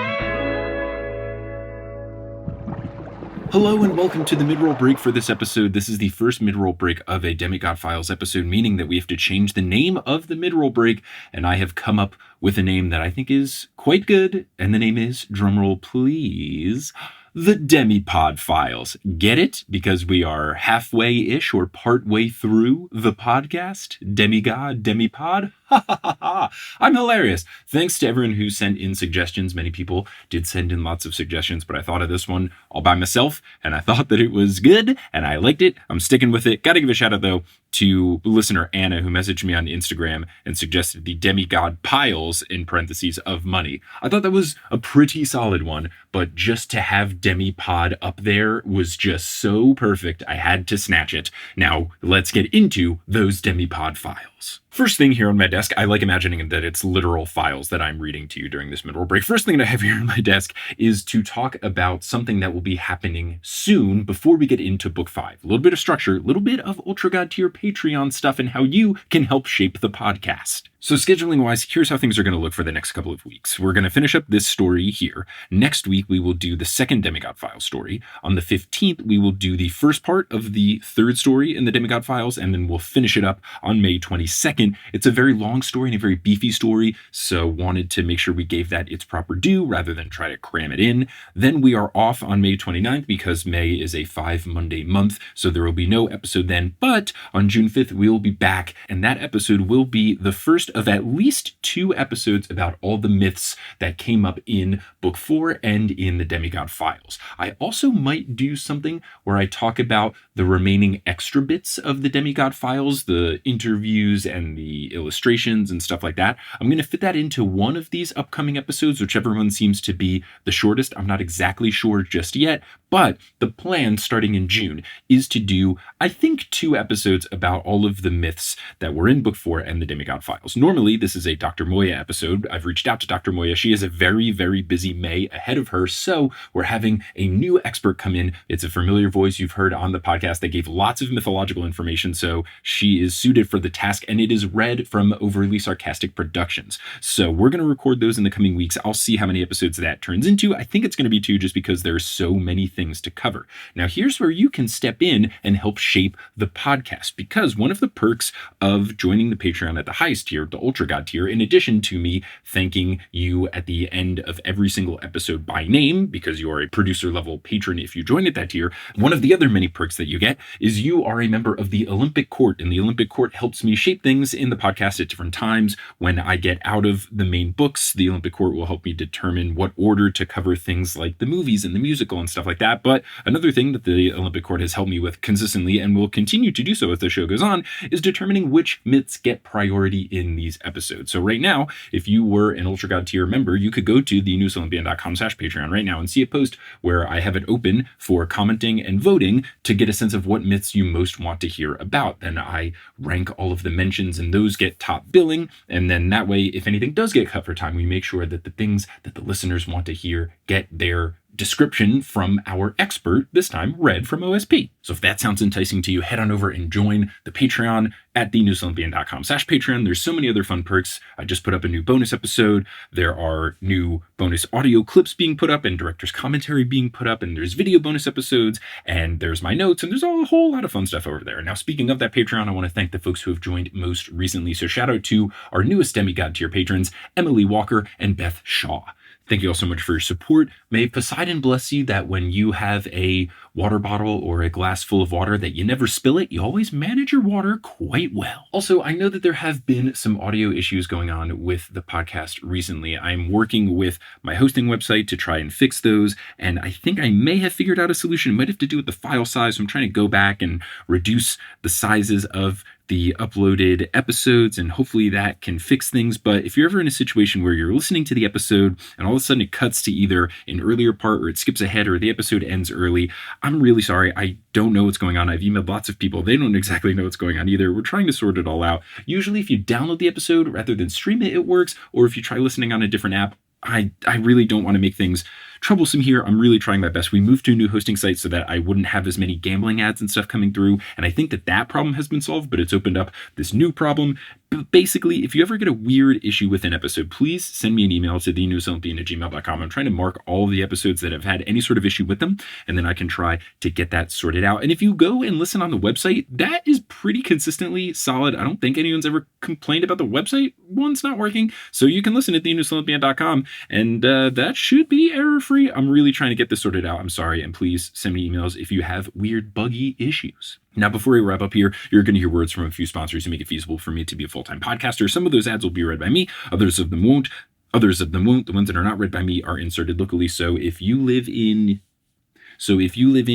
S2: Hello and welcome to the mid-roll break for this episode. This is the first mid-roll break of a Demigod Files episode, meaning that we have to change the name of the mid-roll break, and I have come up with a name that I think is quite good, and the name is, drumroll please, the Demigod Files. Get it? Because we are halfway-ish or partway through the podcast. Demigod, Demipod. Ha ha ha ha. I'm hilarious. Thanks to everyone who sent in suggestions. Many people did send in lots of suggestions, but I thought of this one all by myself, and I thought that it was good, and I liked it. I'm sticking with it. Gotta give a shout out, though, to listener Anna, who messaged me on Instagram and suggested the Demigod Piles, in parentheses, of money. I thought that was a pretty solid one, but just to have Demipod up there was just so perfect, I had to snatch it. Now, let's get into those Demigod Files. First thing here on my desk, I like imagining that it's literal files that I'm reading to you during this mid-roll break. First thing that I have here on my desk is to talk about something that will be happening soon before we get into book 5. A little bit of structure, a little bit of Ultra God tier Patreon stuff, and how you can help shape the podcast. So scheduling wise, here's how things are going to look for the next couple of weeks. We're going to finish up this story here. Next week, we will do the second Demigod Files story. On the 15th, we will do the first part of the third story in the Demigod Files, and then we'll finish it up on May 22nd. It's a very long story and a very beefy story, so wanted to make sure we gave that its proper due rather than try to cram it in. Then we are off on May 29th because May is a 5-Monday month, so there will be no episode then. But on June 5th, we will be back, and that episode will be the first of at least 2 episodes about all the myths that came up in Book 4 and in the Demigod Files. I also might do something where I talk about the remaining extra bits of the Demigod Files, the interviews and the illustrations and stuff like that. I'm going to fit that into one of these upcoming episodes, whichever one seems to be the shortest. I'm not exactly sure just yet, but the plan starting in June is to do, I think, 2 episodes about all of the myths that were in Book 4 and the Demigod Files. Normally, this is a Dr. Moya episode. I've reached out to Dr. Moya. She has a very, very busy May ahead of her, so we're having a new expert come in. It's a familiar voice you've heard on the podcast. They gave lots of mythological information, so she is suited for the task, and it is read from Overly Sarcastic Productions. So we're going to record those in the coming weeks. I'll see how many episodes that turns into. I think it's going to be 2 just because there's so many things to cover. Now, here's where you can step in and help shape the podcast, because one of the perks of joining the Patreon at the highest tier, the Ultra God tier, in addition to me thanking you at the end of every single episode by name, because you are a producer level patron if you join at that tier, one of the other many perks that you get is you are a member of the Olympic Court, and the Olympic Court helps me shape things in the podcast at different times. When I get out of the main books, the Olympic Court will help me determine what order to cover things like the movies and the musical and stuff like that. But another thing that the Olympic Court has helped me with consistently, and will continue to do so as the show goes on, is determining which myths get priority in these episodes. So right now, if you were an Ultra God tier member, you could go to thenewsolympian.com/Patreon right now and see a post where I have it open for commenting and voting to get a sense of what myths you most want to hear about. Then I rank all of the mentions, and those get top billing. And then that way, if anything does get cut for time, we make sure that the things that the listeners want to hear get their description from our expert, this time read from OSP. So if that sounds enticing to you, head on over and join the Patreon at thenewsolympian.com/Patreon. There's so many other fun perks. I just put up a new bonus episode. There are new bonus audio clips being put up and director's commentary being put up, and there's video bonus episodes, and there's my notes, and there's a whole lot of fun stuff over there. Now, speaking of that Patreon, I want to thank the folks who have joined most recently. So shout out to our newest Demigod tier patrons, Emily Walker and Beth Shaw. Thank you all so much for your support. May Poseidon bless you that when you have a water bottle or a glass full of water that you never spill it, you always manage your water quite well. Also, I know that there have been some audio issues going on with the podcast recently. I'm working with my hosting website to try and fix those, and I think I may have figured out a solution. It might have to do with the file size, so I'm trying to go back and reduce the sizes of the uploaded episodes, and hopefully that can fix things. But if you're ever in a situation where you're listening to the episode and all of a sudden it cuts to either an earlier part or it skips ahead or the episode ends early, I'm really sorry. I don't know what's going on. I've emailed lots of people. They don't exactly know what's going on either. We're trying to sort it all out. Usually if you download the episode rather than stream it, it works. Or if you try listening on a different app, I really don't want to make things troublesome here. I'm really trying my best. We moved to a new hosting site so that I wouldn't have as many gambling ads and stuff coming through. And I think that problem has been solved, but it's opened up this new problem. But basically, if you ever get a weird issue with an episode, please send me an email to thenewsolympian@gmail.com. I'm trying to mark all of the episodes that have had any sort of issue with them, and then I can try to get that sorted out. And if you go and listen on the website, that is pretty consistently solid. I don't think anyone's ever complained about the website one's not working. So you can listen at thenewsolympian.com, and that should be error-free. I'm really trying to get this sorted out. I'm sorry, and please send me emails if you have weird, buggy issues. Now, before we wrap up here, you're going to hear words from a few sponsors who make it feasible for me to be a full-time podcaster. Some of those ads will be read by me. Others of them won't. The ones that are not read by me are inserted locally. So if you live in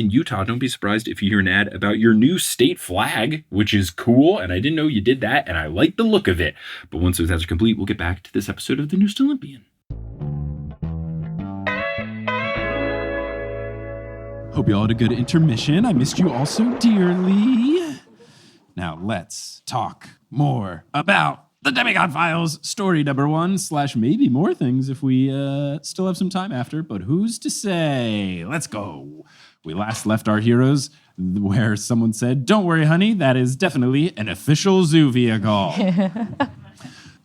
S2: Utah, don't be surprised if you hear an ad about your new state flag, which is cool. And I didn't know you did that, and I like the look of it. But once those ads are complete, we'll get back to this episode of The Newest Olympian. Hope you all had a good intermission. I missed you all so dearly. Now let's talk more about the Demigod Files, story number 1, / maybe more things if we still have some time after, but who's to say? Let's go. We last left our heroes where someone said, "Don't worry, honey, that is definitely an official zoo vehicle."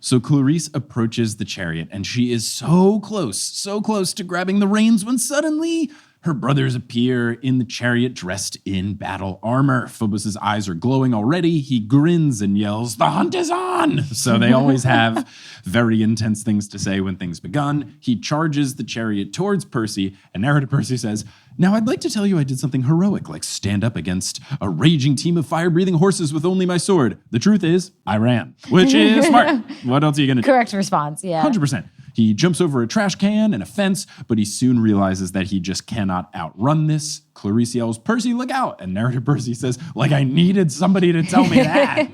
S2: So Clarice approaches the chariot, and she is so close to grabbing the reins when suddenly her brothers appear in the chariot dressed in battle armor. Phobos' eyes are glowing already. He grins and yells, "The hunt is on!" So they always have very intense things to say when things begun. He charges the chariot towards Percy, and narrator Percy says, "Now I'd like to tell you I did something heroic, like stand up against a raging team of fire-breathing horses with only my sword. The truth is, I ran," which is smart. What else are you going to do?
S1: Correct response, yeah.
S2: 100%. He jumps over a trash can and a fence, but he soon realizes that he just cannot outrun this. Clarice yells, "Percy, look out!" And narrator Percy says, "Like I needed somebody to tell me that."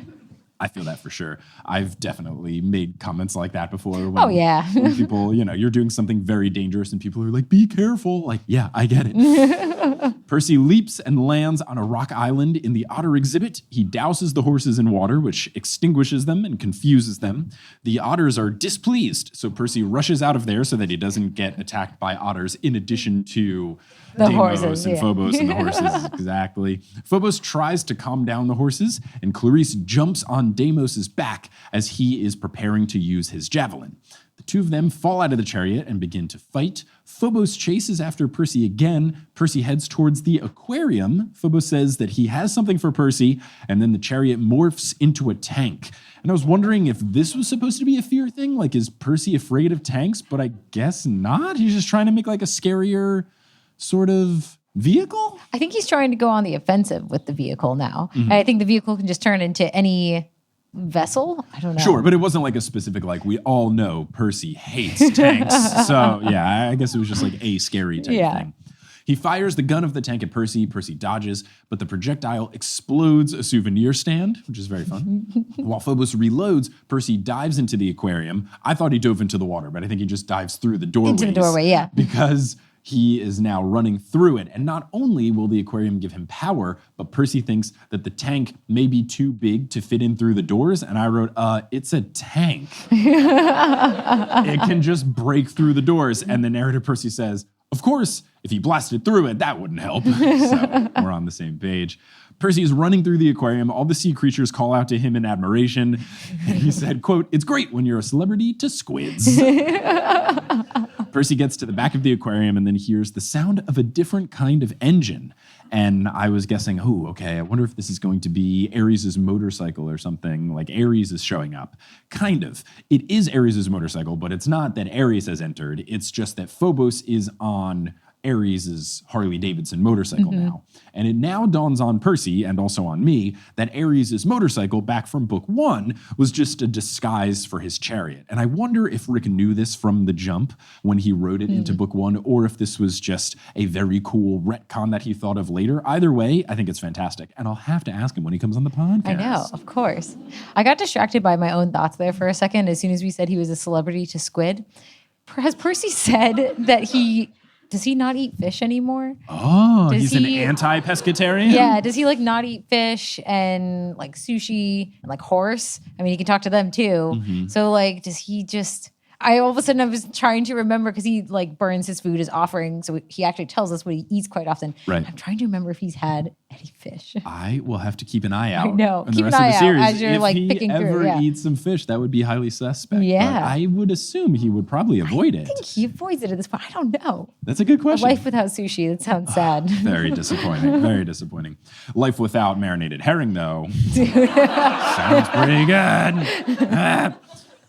S2: I feel that for sure. I've definitely made comments like that before. When people, you're doing something very dangerous and people are like, "Be careful." Like, yeah, I get it. Percy leaps and lands on a rock island in the otter exhibit. He douses the horses in water, which extinguishes them and confuses them. The otters are displeased, so Percy rushes out of there so that he doesn't get attacked by otters in addition to
S1: the
S2: Deimos
S1: horses,
S2: and
S1: yeah.
S2: Phobos and the horses. Exactly. Phobos tries to calm down the horses, and Clarice jumps on Deimos' back as he is preparing to use his javelin. The two of them fall out of the chariot and begin to fight. Phobos chases after Percy again. Percy heads towards the aquarium. Phobos says that he has something for Percy, and then the chariot morphs into a tank. And I was wondering if this was supposed to be a fear thing. Like, is Percy afraid of tanks? But I guess not. He's just trying to make like a scarier sort of vehicle?
S1: I think he's trying to go on the offensive with the vehicle now. Mm-hmm. I think the vehicle can just turn into any vessel. I don't know.
S2: Sure, but it wasn't like a specific, like, we all know Percy hates tanks. So, yeah, I guess it was just like a scary type thing. He fires the gun of the tank at Percy. Percy dodges, but the projectile explodes a souvenir stand, which is very fun. While Phobos reloads, Percy dives into the aquarium. I thought he dove into the water, but I think he just dives through the doorway.
S1: Into the doorway, yeah.
S2: Because he is now running through it. And not only will the aquarium give him power, but Percy thinks that the tank may be too big to fit in through the doors. And I wrote, it's a tank. It can just break through the doors. And the narrator Percy says, Of course, if he blasted through it, that wouldn't help. So we're on the same page. Percy is running through the aquarium. All the sea creatures call out to him in admiration. And he said, quote, "It's great when you're a celebrity to squids." Percy gets to the back of the aquarium and then hears the sound of a different kind of engine. And I was guessing, I wonder if this is going to be Ares' motorcycle or something, like Ares is showing up. Kind of. It is Ares' motorcycle, but it's not that Ares has entered. It's just that Phobos is on Ares' Harley-Davidson motorcycle now. And it now dawns on Percy, and also on me, that Ares' motorcycle back from book 1 was just a disguise for his chariot. And I wonder if Rick knew this from the jump when he wrote it into book 1, or if this was just a very cool retcon that he thought of later. Either way, I think it's fantastic. And I'll have to ask him when he comes on the podcast.
S1: I know, of course. I got distracted by my own thoughts there for a second as soon as we said he was a celebrity to squid. Has Percy said that does he not eat fish anymore?
S2: Oh, he's an anti-pescatarian?
S1: Yeah, does he like not eat fish and like sushi and like horse? I mean, he can talk to them too. So like, does he just... all of a sudden I was trying to remember because he like burns his food as offering. So he actually tells us what he eats quite often.
S2: Right.
S1: I'm trying to remember if he's had any fish.
S2: I will have to keep an eye out.
S1: I know.
S2: In
S1: Keep
S2: the
S1: an
S2: rest
S1: eye
S2: of the
S1: out
S2: series.
S1: as you're like picking through.
S2: If he ever eats some fish, that would be highly suspect.
S1: Yeah.
S2: But I would assume he would probably avoid it.
S1: I think he avoids it at this point. I don't know.
S2: That's a good question.
S1: A life without sushi. That sounds sad.
S2: Very disappointing. Very disappointing. Life without marinated herring, though. Sounds pretty good.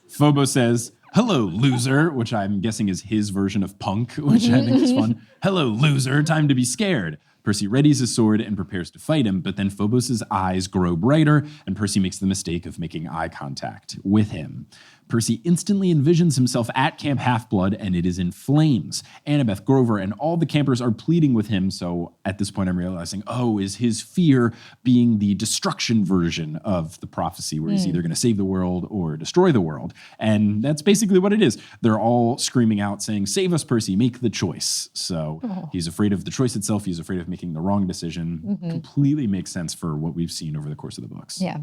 S2: Phobos says, "Hello, loser," which I'm guessing is his version of punk, which I think is fun. "Hello, loser. Time to be scared." Percy readies his sword and prepares to fight him, but then Phobos' eyes grow brighter, and Percy makes the mistake of making eye contact with him. Percy instantly envisions himself at Camp Half-Blood, and it is in flames. Annabeth, Grover, and all the campers are pleading with him, so at this point I'm realizing, is his fear being the destruction version of the prophecy, where he's either going to save the world or destroy the world? And that's basically what it is. They're all screaming out, saying, "Save us, Percy, make the choice." So he's afraid of the choice itself. He's afraid of making the wrong decision. Completely makes sense for what we've seen over the course of the books.
S1: Yeah.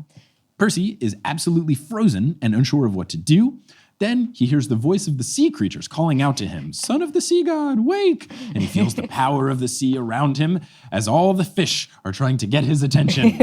S2: Percy is absolutely frozen and unsure of what to do. Then he hears the voice of the sea creatures calling out to him, "Son of the sea god, wake!" And he feels the power of the sea around him as all the fish are trying to get his attention.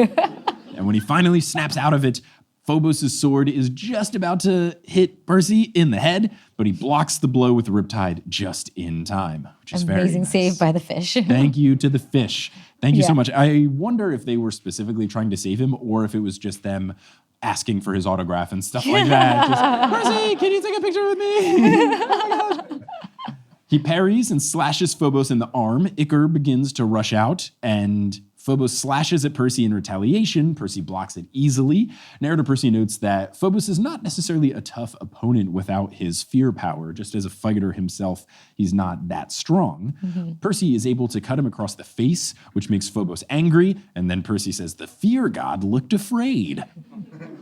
S2: And when he finally snaps out of it, Phobos' sword is just about to hit Percy in the head, but he blocks the blow with the riptide just in time, which is
S1: Amazing
S2: very nice.
S1: save by the fish.
S2: Thank you to the fish. Thank you so much. I wonder if they were specifically trying to save him or if it was just them asking for his autograph and stuff like that. Just, "Percy, can you take a picture with me?" Oh my gosh. He parries and slashes Phobos in the arm. Ichor begins to rush out, and Phobos slashes at Percy in retaliation. Percy blocks it easily. Narrator Percy notes that Phobos is not necessarily a tough opponent without his fear power. Just as a fighter himself, he's not that strong. Percy is able to cut him across the face, which makes Phobos angry. And then Percy says, "The fear god looked afraid."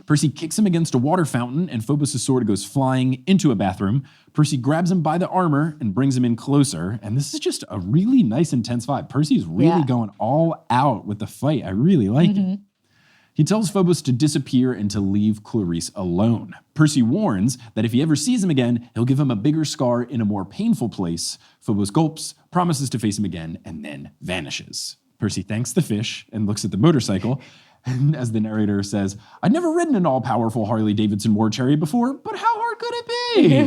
S2: Percy kicks him against a water fountain, and Phobos' sword goes flying into a bathroom. Percy grabs him by the armor and brings him in closer. And this is just a really nice, intense vibe. Percy's really going all out with the fight. I really like it. He tells Phobos to disappear and to leave Clarice alone. Percy warns that if he ever sees him again, he'll give him a bigger scar in a more painful place. Phobos gulps, promises to face him again, and then vanishes. Percy thanks the fish and looks at the motorcycle. And as the narrator says, "I'd never ridden an all-powerful Harley-Davidson war chariot before, but how hard could it be?"
S1: And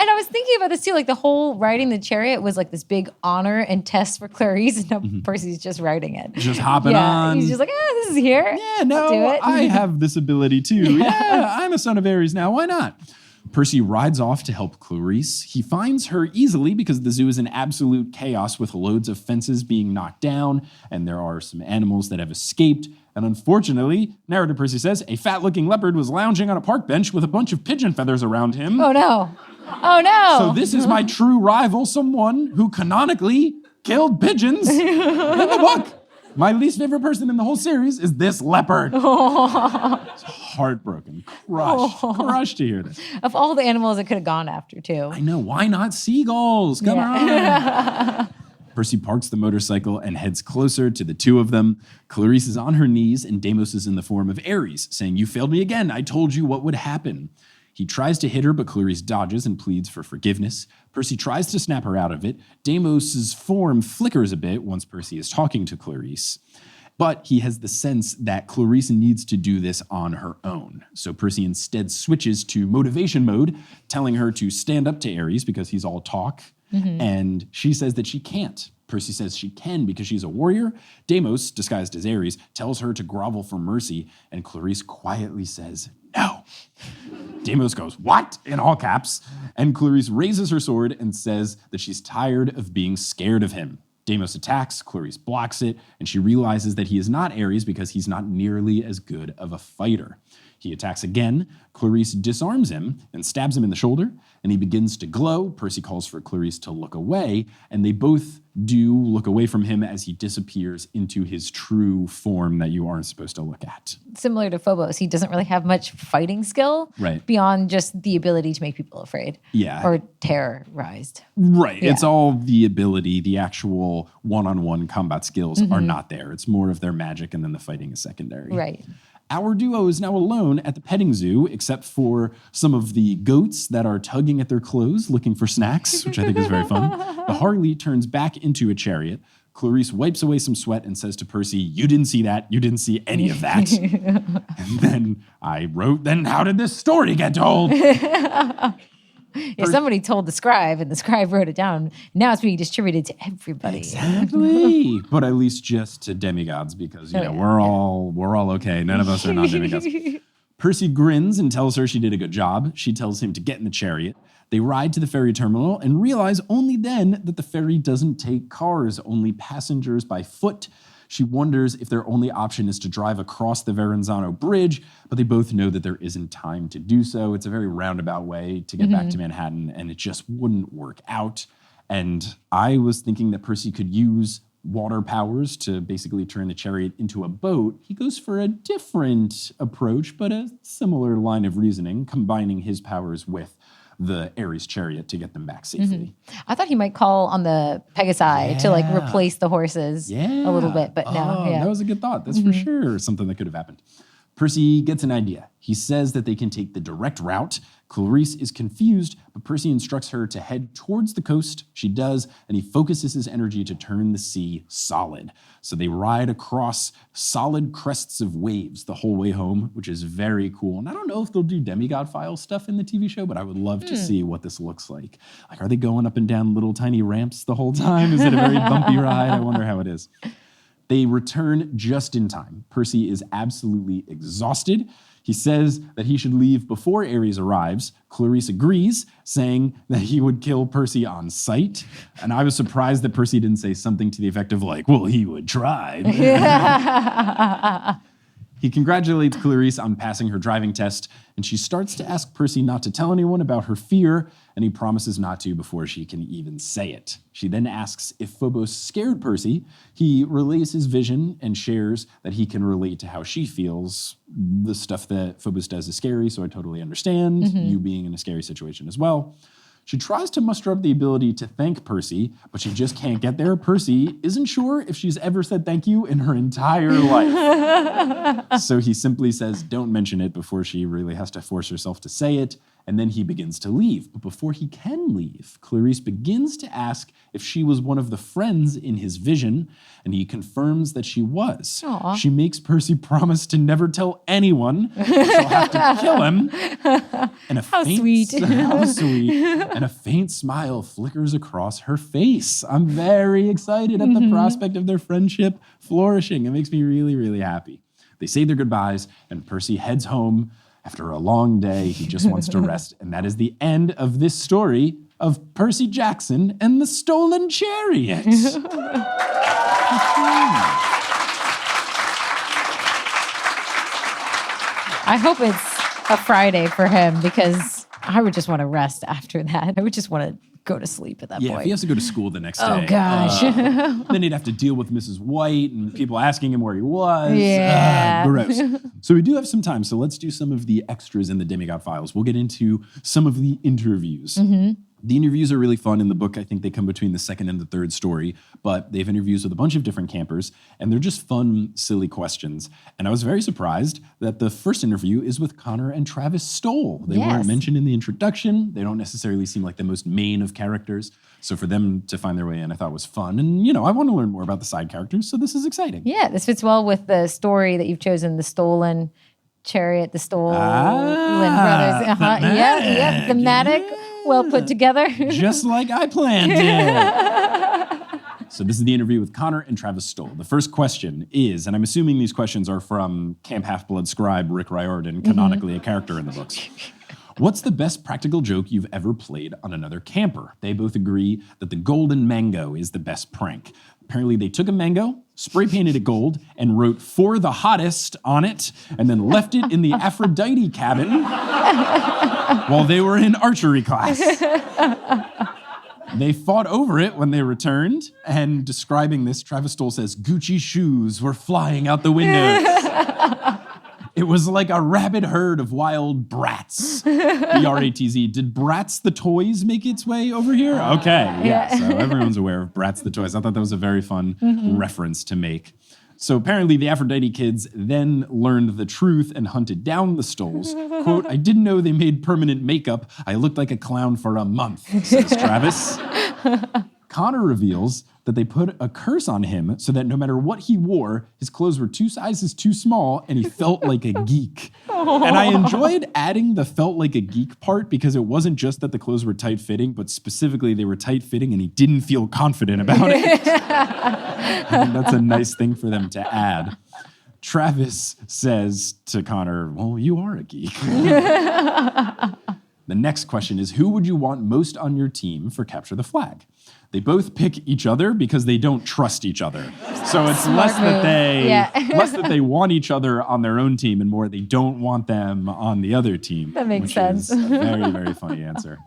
S1: I was thinking about this too, like the whole riding the chariot was like this big honor and test for Clarice, and now Percy's just riding it.
S2: Just hopping on.
S1: He's just like, this is here.
S2: Yeah, no,
S1: I'll do it.
S2: I have this ability too. Yeah, I'm a son of Ares now. Why not? Percy rides off to help Clarice. He finds her easily because the zoo is in absolute chaos with loads of fences being knocked down, and there are some animals that have escaped. And unfortunately, narrator Percy says, a fat-looking leopard was lounging on a park bench with a bunch of pigeon feathers around him.
S1: Oh no. Oh no.
S2: So this is my true rival, someone who canonically killed pigeons in the book. My least favorite person in the whole series is this leopard. It's heartbroken, crushed to hear this.
S1: Of all the animals it could have gone after too.
S2: I know, why not seagulls? Come on. Percy parks the motorcycle and heads closer to the two of them. Clarice is on her knees and Deimos is in the form of Ares, saying, "You failed me again. I told you what would happen." He tries to hit her, but Clarice dodges and pleads for forgiveness. Percy tries to snap her out of it. Deimos's form flickers a bit once Percy is talking to Clarice. But he has the sense that Clarice needs to do this on her own. So Percy instead switches to motivation mode, telling her to stand up to Ares because he's all talk. And she says that she can't. Percy says she can because she's a warrior. Deimos, disguised as Ares, tells her to grovel for mercy, and Clarice quietly says, no. Deimos goes, what? In all caps. And Clarice raises her sword and says that she's tired of being scared of him. Deimos attacks, Clarice blocks it, and she realizes that he is not Ares because he's not nearly as good of a fighter. He attacks again, Clarice disarms him and stabs him in the shoulder, and he begins to glow. Percy calls for Clarice to look away, and they both do look away from him as he disappears into his true form that you aren't supposed to look at.
S1: Similar to Phobos, he doesn't really have much fighting skill beyond just the ability to make people afraid or terrorized.
S2: Right. Yeah. It's all the ability, the actual one-on-one combat skills are not there. It's more of their magic, and then the fighting is secondary.
S1: Right.
S2: Our duo is now alone at the petting zoo, except for some of the goats that are tugging at their clothes, looking for snacks, which I think is very fun. The Harley turns back into a chariot. Clarice wipes away some sweat and says to Percy, you didn't see that. You didn't see any of that. And then I wrote, then how did this story get told?
S1: Somebody told the scribe, and the scribe wrote it down. Now it's being distributed to everybody.
S2: Exactly. But at least just to demigods, because we're all okay. None of us are not demigods. Percy grins and tells her she did a good job. She tells him to get in the chariot. They ride to the ferry terminal and realize only then that the ferry doesn't take cars, only passengers by foot. She wonders if their only option is to drive across the Verrazano Bridge, but they both know that there isn't time to do so. It's a very roundabout way to get back to Manhattan, and it just wouldn't work out. And I was thinking that Percy could use water powers to basically turn the chariot into a boat. He goes for a different approach, but a similar line of reasoning, combining his powers with the Ares chariot to get them back safely.
S1: I thought he might call on the Pegasi to replace the horses a little bit, but no.
S2: That was a good thought. That's for sure something that could have happened. Percy gets an idea. He says that they can take the direct route. Clarice is confused, but Percy instructs her to head towards the coast. She does, and he focuses his energy to turn the sea solid. So they ride across solid crests of waves the whole way home, which is very cool. And I don't know if they'll do Demigod Files stuff in the TV show, but I would love to see what this looks like. Like, are they going up and down little tiny ramps the whole time? Is it a very bumpy ride? I wonder how it is. They return just in time. Percy is absolutely exhausted. He says that he should leave before Ares arrives. Clarice agrees, saying that he would kill Percy on sight. And I was surprised that Percy didn't say something to the effect of like, well, he would try. He congratulates Clarice on passing her driving test, and she starts to ask Percy not to tell anyone about her fear, and he promises not to before she can even say it. She then asks if Phobos scared Percy. He relays his vision and shares that he can relate to how she feels. The stuff that Phobos does is scary, so I totally understand you being in a scary situation as well. She tries to muster up the ability to thank Percy, but she just can't get there. Percy isn't sure if she's ever said thank you in her entire life. So he simply says, don't mention it, before she really has to force herself to say it. And then he begins to leave. But before he can leave, Clarice begins to ask if she was one of the friends in his vision, and he confirms that she was.
S1: Aww.
S2: She makes Percy promise to never tell anyone. She'll have to kill him. And
S1: How sweet.
S2: How sweet. And a faint smile flickers across her face. I'm very excited at the prospect of their friendship flourishing. It makes me really, really happy. They say their goodbyes, and Percy heads home. After a long day, he just wants to rest. And that is the end of this story of Percy Jackson and the Stolen Chariot.
S1: I hope it's a Friday for him, because I would just want to rest after that. I would just want to go to sleep at that point.
S2: Yeah, if he has to go to school the next day.
S1: Oh, gosh.
S2: Then he'd have to deal with Mrs. White and people asking him where he was.
S1: Yeah.
S2: Gross. So we do have some time, so let's do some of the extras in the Demigod Files. We'll get into some of the interviews. The interviews are really fun. In the book, I think they come between the second and the third story, but they have interviews with a bunch of different campers, and they're just fun, silly questions. And I was very surprised that the first interview is with Connor and Travis Stoll. They weren't mentioned in the introduction. They don't necessarily seem like the most main of characters. So for them to find their way in, I thought was fun. And, I want to learn more about the side characters, so this is exciting.
S1: Yeah, this fits well with the story that you've chosen, the Stolen Chariot, the Stolen Brothers.
S2: Thematic.
S1: Thematic. Well put together.
S2: Just like I planned it. So this is the interview with Connor and Travis Stoll. The first question is, and I'm assuming these questions are from Camp Half-Blood scribe Rick Riordan, canonically a character in the books. What's the best practical joke you've ever played on another camper? They both agree that the golden mango is the best prank. Apparently they took a mango, spray painted it gold, and wrote "for the hottest" on it, and then left it in the Aphrodite cabin while they were in archery class. They fought over it when they returned, and describing this, Travis Stoll says, "Gucci shoes were flying out the windows. It was like a rabid herd of wild Bratz." B-R-A-T-Z. Did Bratz the toys make its way over here? Okay, yeah. So everyone's aware of Bratz the toys. I thought that was a very fun reference to make. So apparently the Aphrodite kids then learned the truth and hunted down the Stolls. Quote, "I didn't know they made permanent makeup. I looked like a clown for a month," says Travis. Connor reveals that they put a curse on him so that no matter what he wore, his clothes were 2 sizes too small and he felt like a geek. And I enjoyed adding the "felt like a geek" part because it wasn't just that the clothes were tight-fitting, but specifically they were tight-fitting and he didn't feel confident about it. I think that's a nice thing for them to add. Travis says to Connor, "Well, you are a geek." The next question is, who would you want most on your team for Capture the Flag? They both pick each other because they don't trust each other. So it's less that they want each other on their own team and more they don't want them on the other team.
S1: That makes sense.
S2: Is a very, very funny answer.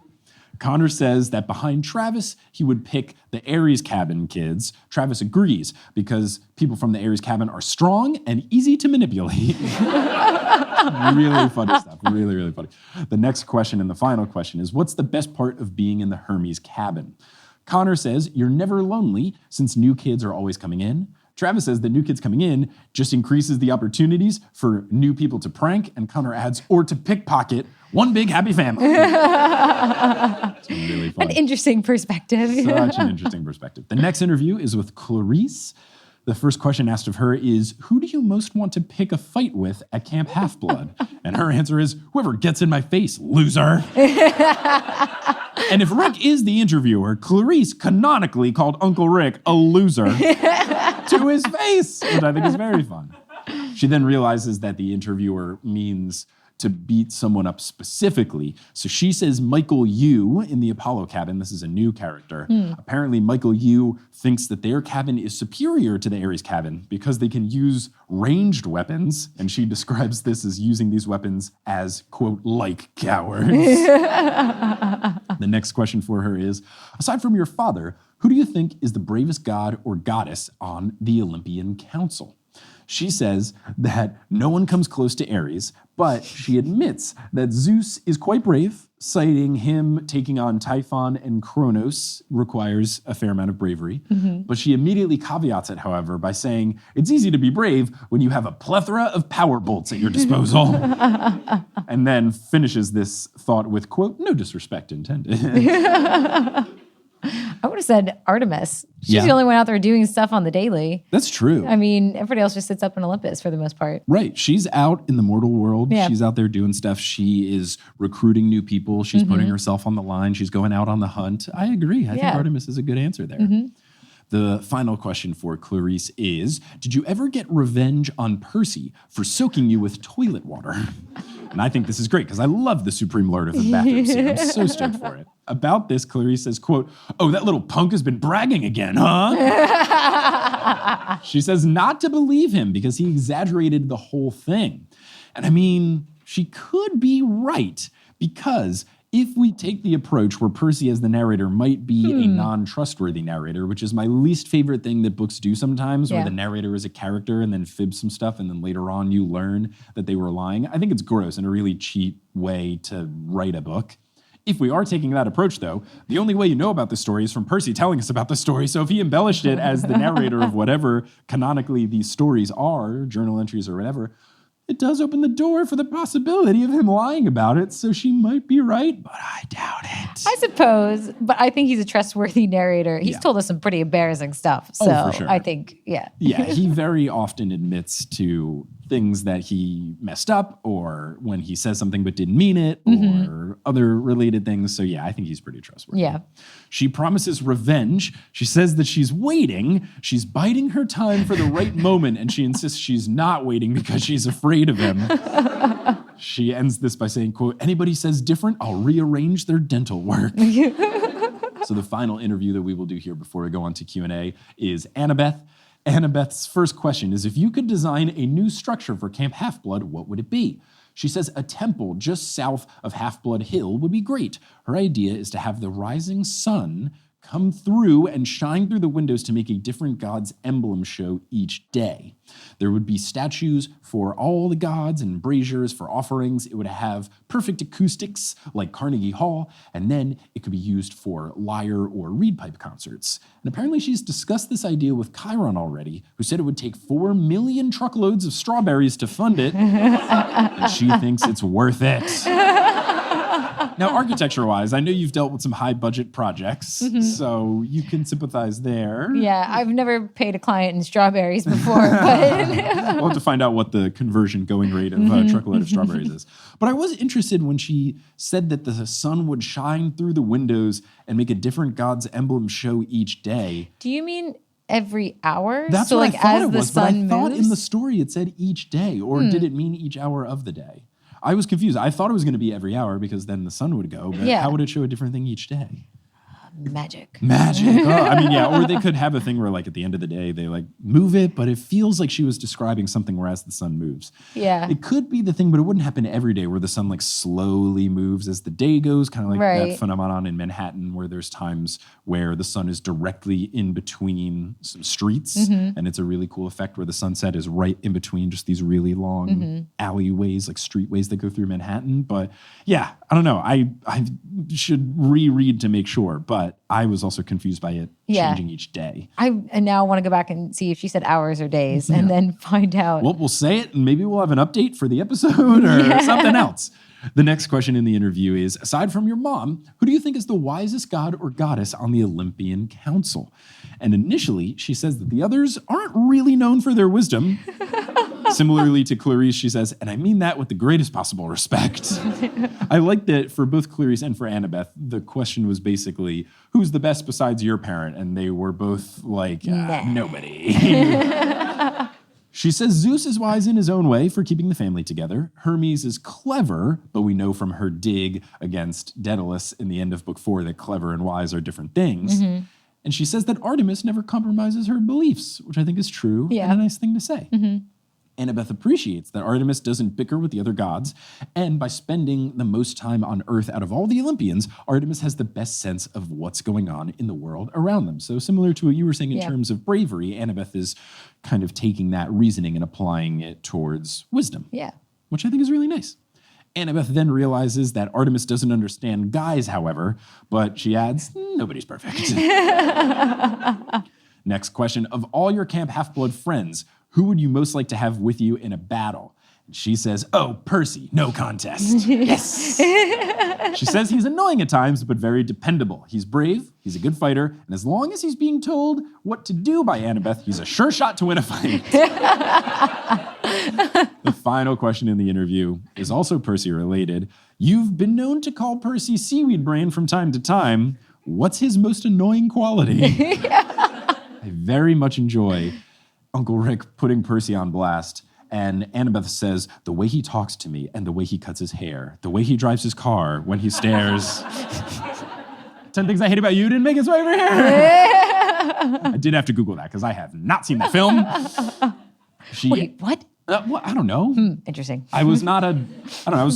S2: Connor says that behind Travis, he would pick the Aries cabin kids. Travis agrees because people from the Aries cabin are strong and easy to manipulate. Really funny stuff. Really, really funny. The next question and the final question is, what's the best part of being in the Hermes cabin? Connor says, you're never lonely since new kids are always coming in. Travis says that new kids coming in just increases the opportunities for new people to prank. And Connor adds, or to pickpocket, one big happy family. It's really fun.
S1: An interesting perspective.
S2: Such an interesting perspective. The next interview is with Clarice. The first question asked of her is, who do you most want to pick a fight with at Camp Half-Blood? And her answer is, whoever gets in my face, loser. And if Rick is the interviewer, Clarice canonically called Uncle Rick a loser to his face, which I think is very fun. She then realizes that the interviewer means to beat someone up specifically. So she says Michael Yu in the Apollo cabin. This is a new character. Apparently Michael Yu thinks that their cabin is superior to the Ares cabin because they can use ranged weapons. And she describes this as using these weapons as, quote, like cowards. The next question for her is, aside from your father, who do you think is the bravest god or goddess on the Olympian Council? She says that no one comes close to Ares, but she admits that Zeus is quite brave, citing him taking on Typhon and Kronos requires a fair amount of bravery. But she immediately caveats it, however, by saying it's easy to be brave when you have a plethora of power bolts at your disposal. And then finishes this thought with, quote, no disrespect intended.
S1: I would have said Artemis. She's the only one out there doing stuff on the daily.
S2: That's true.
S1: I mean, everybody else just sits up in Olympus for the most part.
S2: Right. She's out in the mortal world. Yeah. She's out there doing stuff. She is recruiting new people. She's putting herself on the line. She's going out on the hunt. I agree. I think Artemis is a good answer there. The final question for Clarice is, did you ever get revenge on Percy for soaking you with toilet water? And I think this is great because I love the Supreme Lord of the bathroom scene. I'm so stoked for it. About this, Clarice says, quote, oh, that little punk has been bragging again, huh? She says not to believe him because he exaggerated the whole thing. And I mean, she could be right because if we take the approach where Percy as the narrator might be a non-trustworthy narrator, which is my least favorite thing that books do sometimes, where the narrator is a character and then fibs some stuff and then later on you learn that they were lying. I think it's gross and a really cheap way to write a book. If we are taking that approach, though, the only way you know about this story is from Percy telling us about the story. So if he embellished it as the narrator of whatever canonically these stories are, journal entries or whatever, it does open the door for the possibility of him lying about it. So she might be right, but I doubt it.
S1: I suppose, but I think he's a trustworthy narrator. He's told us some pretty embarrassing stuff. So
S2: for sure.
S1: I think,
S2: Yeah, he very often admits to things that he messed up or when he says something but didn't mean it or other related things. So yeah, I think he's pretty trustworthy.
S1: Yeah.
S2: She promises revenge. She says that she's waiting. She's biding her time for the right moment, and she insists she's not waiting because she's afraid of him. She ends this by saying, quote, anybody says different, I'll rearrange their dental work. So the final interview that we will do here before we go on to Q&A is Annabeth. Annabeth's first question is, if you could design a new structure for Camp Half-Blood, what would it be? She says a temple just south of Half-Blood Hill would be great. Her idea is to have the rising sun come through and shine through the windows to make a different god's emblem show each day. There would be statues for all the gods and braziers for offerings. It would have perfect acoustics like Carnegie Hall, and then it could be used for lyre or reed pipe concerts. And apparently she's discussed this idea with Chiron already, who said it would take 4 million truckloads of strawberries to fund it, and she thinks it's worth it. Now, architecture-wise, I know you've dealt with some high-budget projects, so you can sympathize there.
S1: Yeah, I've never paid a client in strawberries before, but
S2: We'll have to find out what the conversion going rate of a truckload of strawberries is. But I was interested when she said that the sun would shine through the windows and make a different god's emblem show each day.
S1: Do you mean every hour?
S2: That's
S1: so
S2: what
S1: like
S2: I thought
S1: as
S2: it
S1: the
S2: was, but I
S1: sun
S2: thought
S1: moves?
S2: in the story it said each day, or did it mean each hour of the day? I was confused. I thought it was going to be every hour because then the sun would go, but how would it show a different thing each day?
S1: Magic.
S2: Magic. Oh, I mean, yeah. Or they could have a thing where, like, at the end of the day, they like move it, but it feels like she was describing something whereas the sun moves.
S1: Yeah.
S2: It could be the thing, but it wouldn't happen every day where the sun like slowly moves as the day goes, kind of like that phenomenon in Manhattan where there's times where the sun is directly in between some streets, and it's a really cool effect where the sunset is right in between just these really long alleyways, like streetways that go through Manhattan. But yeah, I don't know. I should reread to make sure, but I was also confused by it changing each day.
S1: I now want to go back and see if she said hours or days and then find out.
S2: Well, we'll say it and maybe we'll have an update for the episode or something else. The next question in the interview is, aside from your mom, who do you think is the wisest god or goddess on the Olympian Council? And initially, she says that the others aren't really known for their wisdom. Similarly to Clarice, she says, and I mean that with the greatest possible respect. I like that for both Clarice and for Annabeth, the question was basically, who's the best besides your parent? And they were both like, nobody. She says Zeus is wise in his own way for keeping the family together. Hermes is clever, but we know from her dig against Daedalus in the end of book 4 that clever and wise are different things. And she says that Artemis never compromises her beliefs, which I think is true and a nice thing to say. Annabeth appreciates that Artemis doesn't bicker with the other gods, and by spending the most time on Earth out of all the Olympians, Artemis has the best sense of what's going on in the world around them. So similar to what you were saying in terms of bravery, Annabeth is kind of taking that reasoning and applying it towards wisdom, which I think is really nice. Annabeth then realizes that Artemis doesn't understand guys, however, but she adds, nobody's perfect. Next question, of all your Camp Half-Blood friends, who would you most like to have with you in a battle? And she says, oh, Percy, no contest. Yes. She says he's annoying at times, but very dependable. He's brave, he's a good fighter, and as long as he's being told what to do by Annabeth, he's a sure shot to win a fight. The final question in the interview is also Percy related. You've been known to call Percy Seaweed Brain from time to time. What's his most annoying quality? I very much enjoy Uncle Rick putting Percy on blast. And Annabeth says, the way he talks to me and the way he cuts his hair, the way he drives his car when he stares. 10 Things I Hate About You didn't make its way over here. I did have to Google that because I have not seen that film.
S1: Wait, what?
S2: I don't know.
S1: Interesting.
S2: I was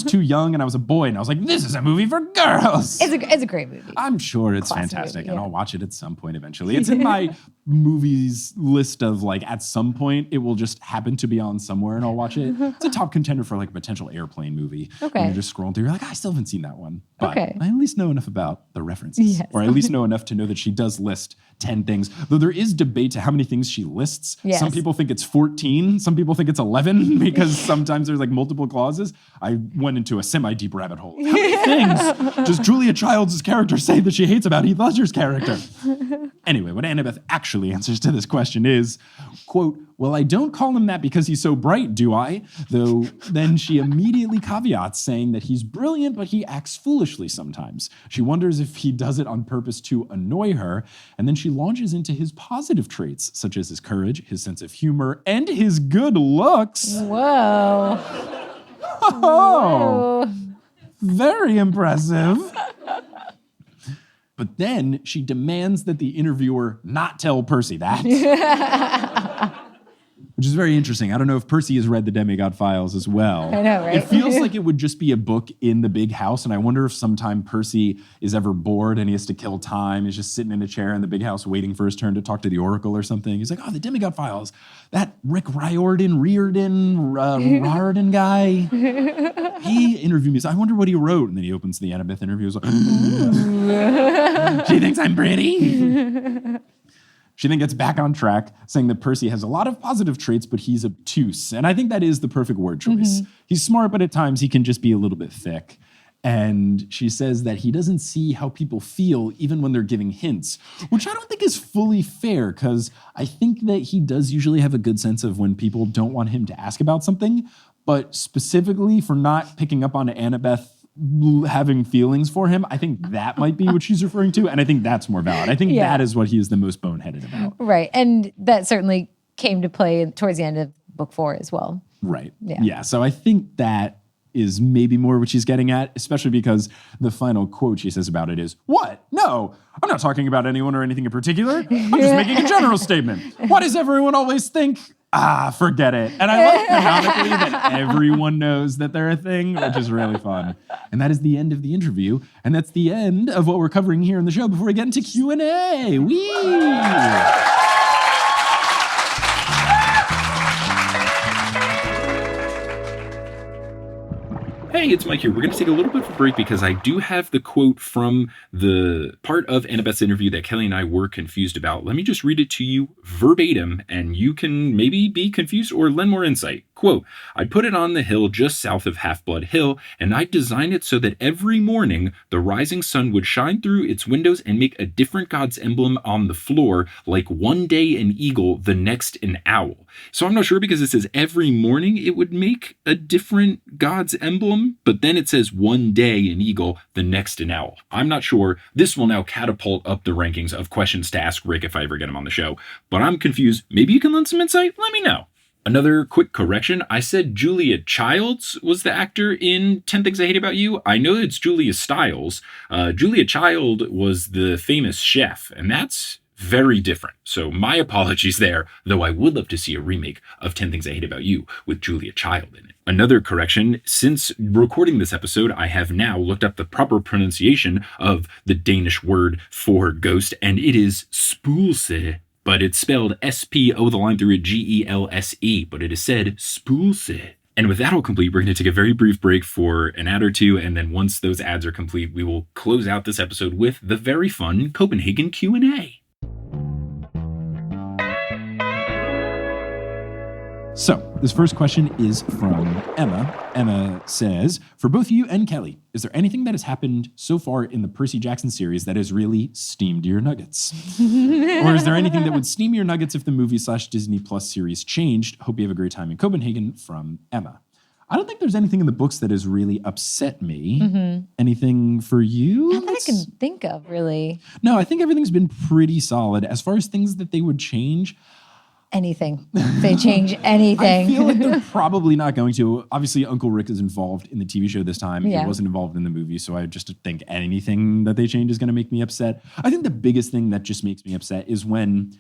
S2: too young and I was a boy and I was like, this is a movie for girls.
S1: It's a great movie.
S2: I'm sure it's fantastic and I'll watch it at some point eventually. It's in my movies list of like at some point it will just happen to be on somewhere and I'll watch it. It's a top contender for like a potential airplane movie.
S1: Okay.
S2: When you're just scrolling through, you're like, I still haven't seen that one. But
S1: Okay.
S2: I at least know enough about the references.
S1: Yes.
S2: Or I at least know enough to know that she does list 10 things. Though there is debate to how many things she lists.
S1: Yes.
S2: Some people think it's 14. Some people think it's 11 because sometimes there's like multiple clauses. I went into a semi-deep rabbit hole. How many things does Julia Childs' character say that she hates about Heath Ledger's character? Anyway, what Annabeth actually answers to this question is, quote, well, I don't call him that because he's so bright, do I? Though then she immediately caveats saying that he's brilliant, but he acts foolishly sometimes. She wonders if he does it on purpose to annoy her. And then she launches into his positive traits, such as his courage, his sense of humor, and his good looks.
S1: Whoa.
S2: Oh,
S1: Whoa.
S2: very impressive. But then she demands that the interviewer not tell Percy that. Which is very interesting. I don't know if Percy has read the Demigod Files as well.
S1: I know, right?
S2: It feels like it would just be a book in the big house, and I wonder if sometime Percy is ever bored and he has to kill time. He's just sitting in a chair in the big house waiting for his turn to talk to the Oracle or something. He's like, oh, the Demigod Files. That Rick Riordan guy. He interviewed me. So I wonder what he wrote. And then he opens the Annabeth interview. He's like, she thinks I'm pretty. She then gets back on track, saying that Percy has a lot of positive traits, but he's obtuse. And I think that is the perfect word choice. He's smart, but at times he can just be a little bit thick. And she says that he doesn't see how people feel even when they're giving hints, which I don't think is fully fair, because I think that he does usually have a good sense of when people don't want him to ask about something. But specifically for not picking up on Annabeth having feelings for him, I think that might be what she's referring to. And I think that's more valid. I think that is what he is the most boneheaded about.
S1: Right. And that certainly came to play towards the end of book 4 as well.
S2: Right. Yeah. So I think that is maybe more what she's getting at, especially because the final quote she says about it is, what? No, I'm not talking about anyone or anything in particular. I'm just making a general statement. Why does everyone always think? Forget it. And I like canonically that everyone knows that they're a thing, which is really fun. And that is the end of the interview. And that's the end of what we're covering here in the show before we get into Q&A. Whee! Hey, it's Mike here. We're going to take a little bit of a break because I do have the quote from the part of Annabeth's interview that Kelly and I were confused about. Let me just read it to you verbatim, and you can maybe be confused or lend more insight. Quote, I put it on the hill just south of Half-Blood Hill, and I designed it so that every morning the rising sun would shine through its windows and make a different god's emblem on the floor, like one day an eagle, the next an owl. So I'm not sure because it says every morning it would make a different god's emblem, but then it says one day an eagle, the next an owl. I'm not sure. This will now catapult up the rankings of questions to ask Rick if I ever get him on the show, but I'm confused. Maybe you can lend some insight? Let me know. Another quick correction. I said Julia Childs was the actor in 10 Things I Hate About You. I know it's Julia Stiles. Julia Child was the famous chef, and that's very different. So my apologies there, though I would love to see a remake of 10 Things I Hate About You with Julia Child in it. Another correction, since recording this episode, I have now looked up the proper pronunciation of the Danish word for ghost, and it is spøgelse. But it's spelled S-P-O, the line through it, G-E-L-S-E, but it is said spøgelse. And with that all complete, we're going to take a very brief break for an ad or two, and then once those ads are complete, we will close out this episode with the very fun Copenhagen Q&A. So, this first question is from Emma. Emma says, for both you and Kelly, is there anything that has happened so far in the Percy Jackson series that has really steamed your nuggets? Or is there anything that would steam your nuggets if the movie/Disney Plus series changed? Hope you have a great time in Copenhagen, from Emma. I don't think there's anything in the books that has really upset me. Anything for you?
S1: Not that I can think of, really.
S2: No, I think everything's been pretty solid. As far as things that they would change,
S1: anything. If they change anything.
S2: I feel like they're probably not going to. Obviously, Uncle Rick is involved in the TV show this time.
S1: Yeah.
S2: He wasn't involved in the movie, so I just think anything that they change is going to make me upset. I think the biggest thing that just makes me upset is when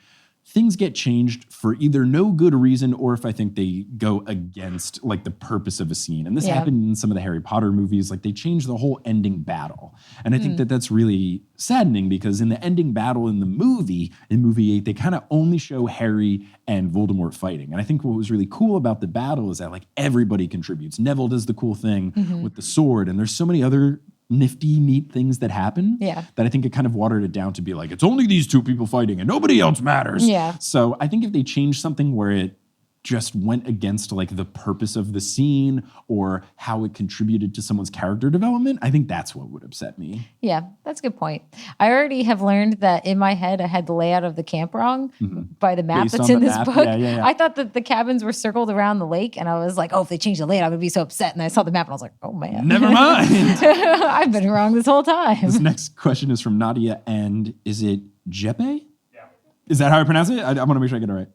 S2: things get changed for either no good reason or if I think they go against like the purpose of a scene. And this happened in some of the Harry Potter movies. Like they changed the whole ending battle. And I think that that's really saddening because in the ending battle in movie 8, they kind of only show Harry and Voldemort fighting. And I think what was really cool about the battle is that like everybody contributes. Neville does the cool thing with the sword. And there's so many other nifty, neat things that happen that I think it kind of watered it down to be like, it's only these two people fighting and nobody else matters.
S1: Yeah.
S2: So I think if they changed something where it just went against like the purpose of the scene or how it contributed to someone's character development, I think that's what would upset me.
S1: Yeah, that's a good point. I already have learned that in my head, I had the layout of the camp wrong by the map
S2: Based
S1: that's
S2: on
S1: in
S2: the
S1: this
S2: map?
S1: book.
S2: Yeah.
S1: I thought that the cabins were circled around the lake, and I was like, oh, if they change the layout, I'm going to be so upset. And I saw the map, and I was like, oh, man.
S2: Never mind.
S1: I've been wrong this whole time.
S2: This next question is from Nadia, and is it Jeppe? Yeah. Is that how I pronounce it? I want to make sure I get it right.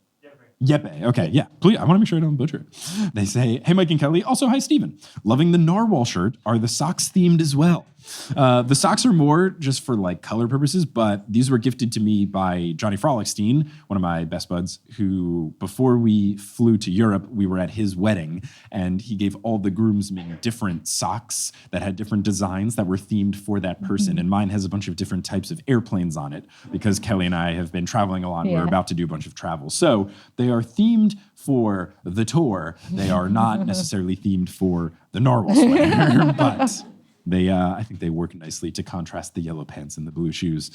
S2: Yepe. Okay, yeah. Please, I want to make sure I don't butcher it. They say, hey, Mike and Kelly. Also, hi, Steven. Loving the narwhal shirt. Are the socks themed as well? The socks are more just for like color purposes, but these were gifted to me by Johnny Frolickstein, one of my best buds, who before we flew to Europe, we were at his wedding, and he gave all the groomsmen different socks that had different designs that were themed for that person. And mine has a bunch of different types of airplanes on it because Kelly and I have been traveling a lot. And we're about to do a bunch of travel. So they are themed for the tour. They are not necessarily themed for the narwhal sweater, but I think they work nicely to contrast the yellow pants and the blue shoes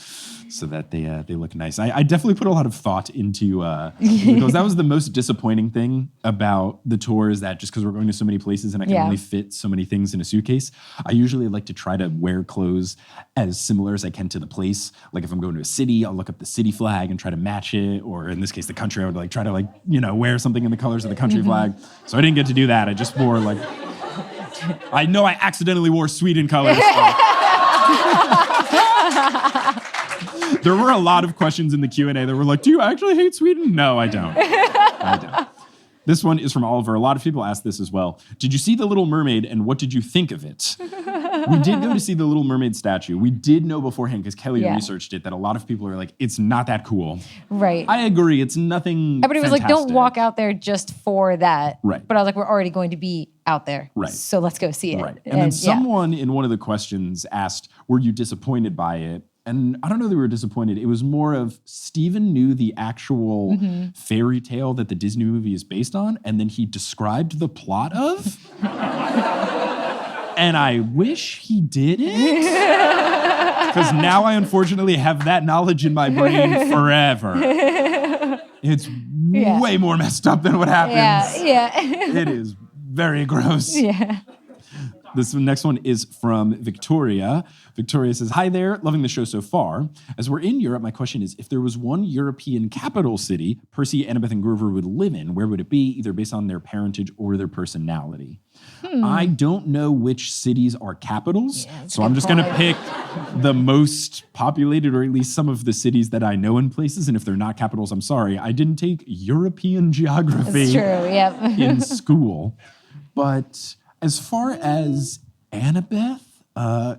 S2: so that they look nice. I definitely put a lot of thought into because that was the most disappointing thing about the tour is that just because we're going to so many places and I can only fit so many things in a suitcase, I usually like to try to wear clothes as similar as I can to the place. Like if I'm going to a city, I'll look up the city flag and try to match it. Or in this case, the country, I would like try to wear something in the colors of the country flag. So I didn't get to do that. I just wore like... I know I accidentally wore Sweden colors. There were a lot of questions in the Q&A that were like, do you actually hate Sweden? No, I don't. This one is from Oliver. A lot of people asked this as well. Did you see The Little Mermaid and what did you think of it? We did go to see the Little Mermaid statue. We did know beforehand because Kelly researched it that a lot of people are like, it's not that cool.
S1: Right.
S2: I agree. It's nothing
S1: Everybody was like, don't walk out there just for that.
S2: Right.
S1: But I was like, we're already going to be out there.
S2: Right.
S1: So let's go see it.
S2: Right. And then someone in one of the questions asked, were you disappointed by it? And I don't know that we were disappointed. It was more of Steven knew the actual fairy tale that the Disney movie is based on, and then he described the plot of. And I wish he didn't. Because now I unfortunately have that knowledge in my brain forever. It's way more messed up than what happens.
S1: Yeah.
S2: It is very gross.
S1: Yeah.
S2: This next one is from Victoria. Victoria says, hi there, loving the show so far. As we're in Europe, my question is, if there was one European capital city Percy, Annabeth, and Grover would live in, where would it be, either based on their parentage or their personality? I don't know which cities are capitals, so I'm just going to pick the most populated, or at least some of the cities that I know in places, and if they're not capitals, I'm sorry. I didn't take European geography in school, but... As far as Annabeth,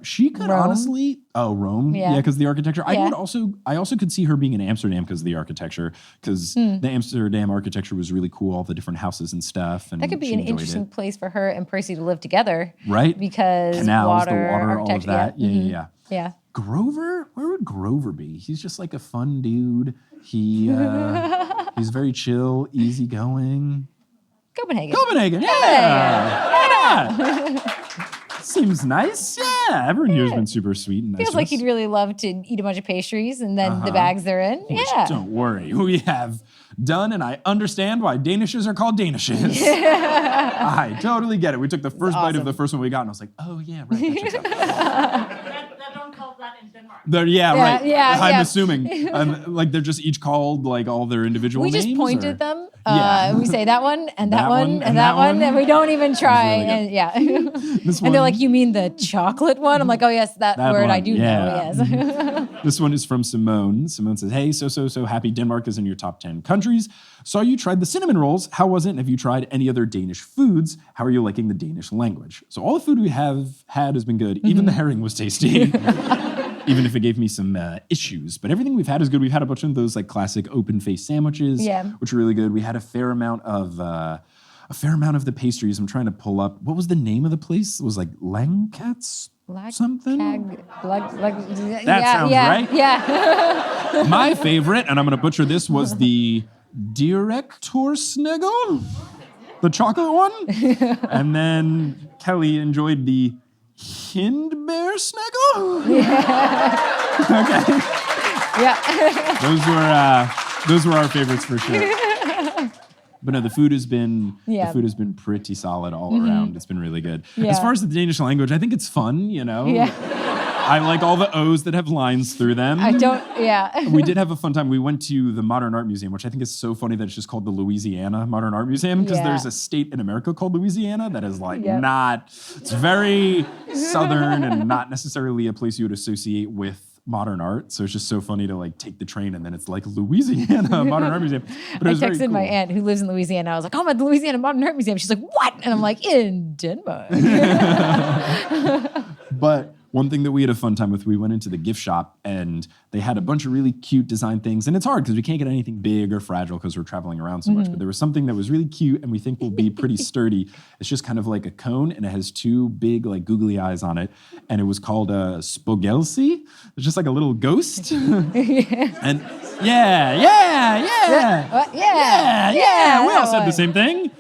S2: she could honestly... Oh, Rome? Yeah, because the architecture. I also could see her being in Amsterdam because of the architecture, because the Amsterdam architecture was really cool, all the different houses and stuff. And
S1: that could be an interesting place for her and Percy to live together.
S2: Right?
S1: Because
S2: canals, the water, all of
S1: architecture,
S2: that.
S1: Yeah.
S2: Grover? Where would Grover be? He's just like a fun dude. He's very chill, easygoing.
S1: Copenhagen.
S2: Yeah. Seems nice. Yeah. Everyone here has been super sweet and nice.
S1: Feels like he'd really love to eat a bunch of pastries and then the bags they're in.
S2: Which, don't worry. We have done, and I understand why Danishes are called Danishes. I totally get it. We took the first bite of the first one we got, and I was like, oh, yeah, right. That checks out.
S3: They don't call that in Denmark.
S2: Right. I'm assuming.
S1: Yeah.
S2: They're just each called like all their individual names.
S1: We just point at them.
S2: Yeah.
S1: We say that one and that one and that one, and we don't even try.
S2: Really
S1: and they're like, you mean the chocolate one? I'm like, oh yes, that word
S2: one.
S1: I do know. Yes.
S2: This one is from Simone. Simone says, hey, so happy Denmark is in your top 10 countries. Saw you tried the cinnamon rolls. How was it? And have you tried any other Danish foods? How are you liking the Danish language? So all the food we have had has been good. Even the herring was tasty. even if it gave me some issues. But everything we've had is good. We've had a bunch of those like classic open-faced sandwiches, which are really good. We had a fair amount of the pastries. I'm trying to pull up. What was the name of the place? It was like Langkatz something? That sounds right.
S1: Yeah.
S2: My favorite, and I'm going to butcher this, was the Direktorsnegel, the chocolate one. And then Kelly enjoyed the Hindbeersnegel. Okay.
S1: Yeah.
S2: Those were our favorites for sure. But no, the food has been pretty solid all around. It's been really good.
S1: Yeah.
S2: As far as the Danish language, I think it's fun, you know.
S1: Yeah.
S2: I like all the O's that have lines through them. We did have a fun time. We went to the Modern Art Museum, which I think is so funny that it's just called the Louisiana Modern Art Museum, because there's a state in America called Louisiana that is like it's very southern and not necessarily a place you would associate with modern art. So it's just so funny to like take the train and then it's like Louisiana Modern Art Museum. But it was
S1: I texted my aunt who lives in Louisiana. I was like, oh, I'm at the Louisiana Modern Art Museum. She's like, what? And I'm like, in Denmark.
S2: But one thing that we had a fun time with, we went into the gift shop and they had a bunch of really cute design things. And it's hard because we can't get anything big or fragile because we're traveling around so much. But there was something that was really cute and we think will be pretty sturdy. It's just kind of like a cone and it has two big like googly eyes on it. And it was called a spøgelse. It's just like a little ghost. And yeah. We all said the same thing.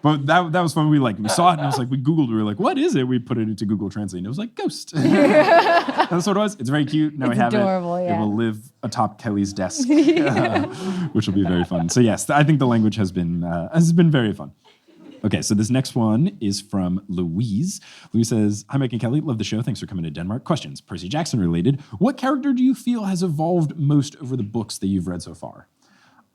S2: But that was fun. We saw it and I was like, we Googled, we were like, what is it? We put it into Google Translate and it was like, ghost. That's what it was. It's very cute. Now we have
S1: adorable,
S2: it. It will live atop Kelly's desk, which will be very fun. So yes, I think the language has been very fun. Okay, so this next one is from Louise. Louise says, hi, Mike and Kelly. Love the show. Thanks for coming to Denmark. Questions, Percy Jackson related. What character do you feel has evolved most over the books that you've read so far?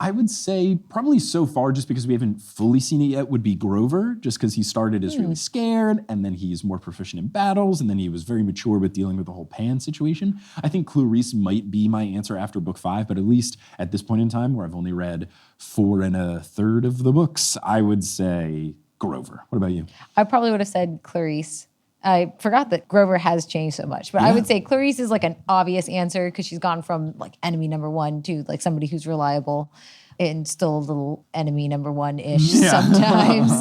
S2: I would say probably so far, just because we haven't fully seen it yet, would be Grover, just because he started as really scared, and then he's more proficient in battles, and then he was very mature with dealing with the whole Pan situation. I think Clarice might be my answer after book 5, but at least at this point in time, where I've only read 4 1/3 of the books, I would say Grover. What about you?
S1: I probably would have said Clarice. I forgot that Grover has changed so much, but I would say Clarice is like an obvious answer because she's gone from like enemy number 1 to like somebody who's reliable and still a little enemy number 1-ish sometimes.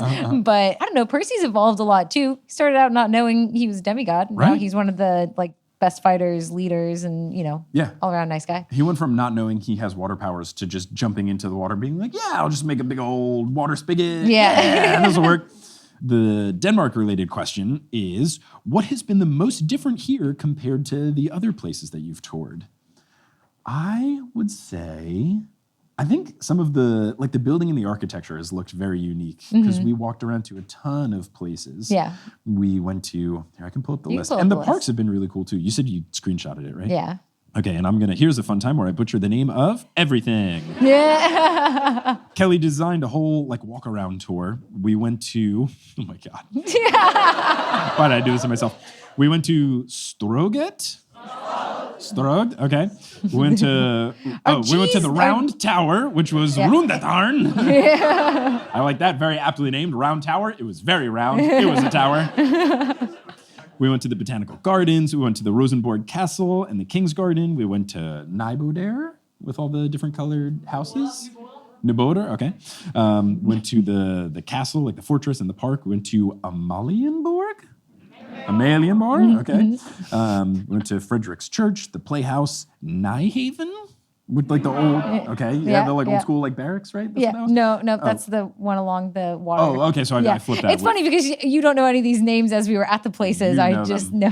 S1: But I don't know, Percy's evolved a lot too. He started out not knowing he was a demigod. Now he's one of the like best fighters, leaders, and all around nice guy.
S2: He went from not knowing he has water powers to just jumping into the water, being like, I'll just make a big old water spigot. Yeah, this will work. The Denmark-related question is, what has been the most different here compared to the other places that you've toured? I would say, I think some of the building and the architecture has looked very unique because we walked around to a ton of places. Yeah. We went to, here I can pull up the list. And the parks have been really cool too. You said you screenshotted it, right? Yeah. Okay, and here's a fun time where I butcher the name of everything. Yeah. Kelly designed a whole walk around tour. We went to, oh my God. Why did I do this to myself? We went to Stroget. Okay. We went to the Round Tower, which was Rundatarn. Yeah. I like that, very aptly named, Round Tower. It was very round. It was a tower. We went to the Botanical Gardens. We went to the Rosenborg Castle and the King's Garden. We went to Nyboder with all the different colored houses. Nyboder, okay. Went to the castle, like the fortress and the park. We went to Amalienborg, okay. Went to Frederick's Church, the Playhouse, Nyhaven. With the old, okay, the old school barracks, right? That's
S1: No, that's the one along the water.
S2: Oh, okay, so I flipped that.
S1: It's funny because you don't know any of these names as we were at the places. I just know.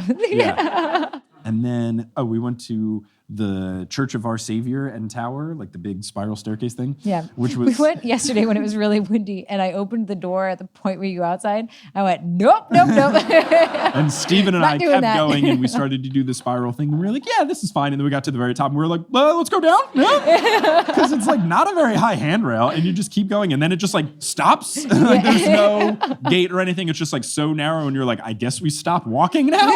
S2: And then, we went to the Church of Our Savior and Tower, like the big spiral staircase thing. Yeah. Which was...
S1: We went yesterday when it was really windy, and I opened the door at the point where you go outside. I went, nope.
S2: And Steven and I kept going, and we started to do the spiral thing, and we were like, yeah, this is fine. And then we got to the very top, and we were like, let's go down. Because it's not a very high handrail, and you just keep going, and then it just stops. There's no gate or anything. It's just so narrow, and you're like, I guess we stop walking now?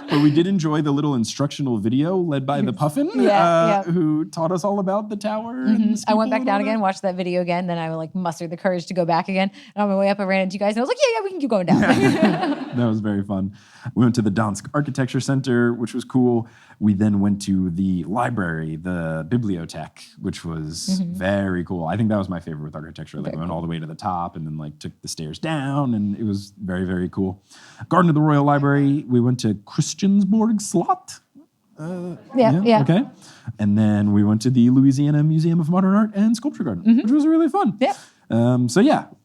S2: But we did enjoy the little instructional video led by the Puffin,
S1: Yeah.
S2: who taught us all about the tower. And the
S1: I went
S2: steeple
S1: back
S2: and
S1: down
S2: all
S1: again,
S2: that.
S1: watched that video again. Then I like mustered the courage to go back again. And on my way up, I ran into you guys, and I was like, yeah, we can keep going down.
S2: That was very fun. We went to the Dansk Architecture Center, which was cool. We then went to the library, the bibliothèque, which was very cool. I think that was my favorite with architecture. Like we went all the way to the top and then like took the stairs down, and it was very, very cool. Garden of the Royal Library, we went to Christiansborg Slot.
S1: Yeah.
S2: Okay. And then we went to the Louisiana Museum of Modern Art and Sculpture Garden, which was really fun.
S1: Yeah.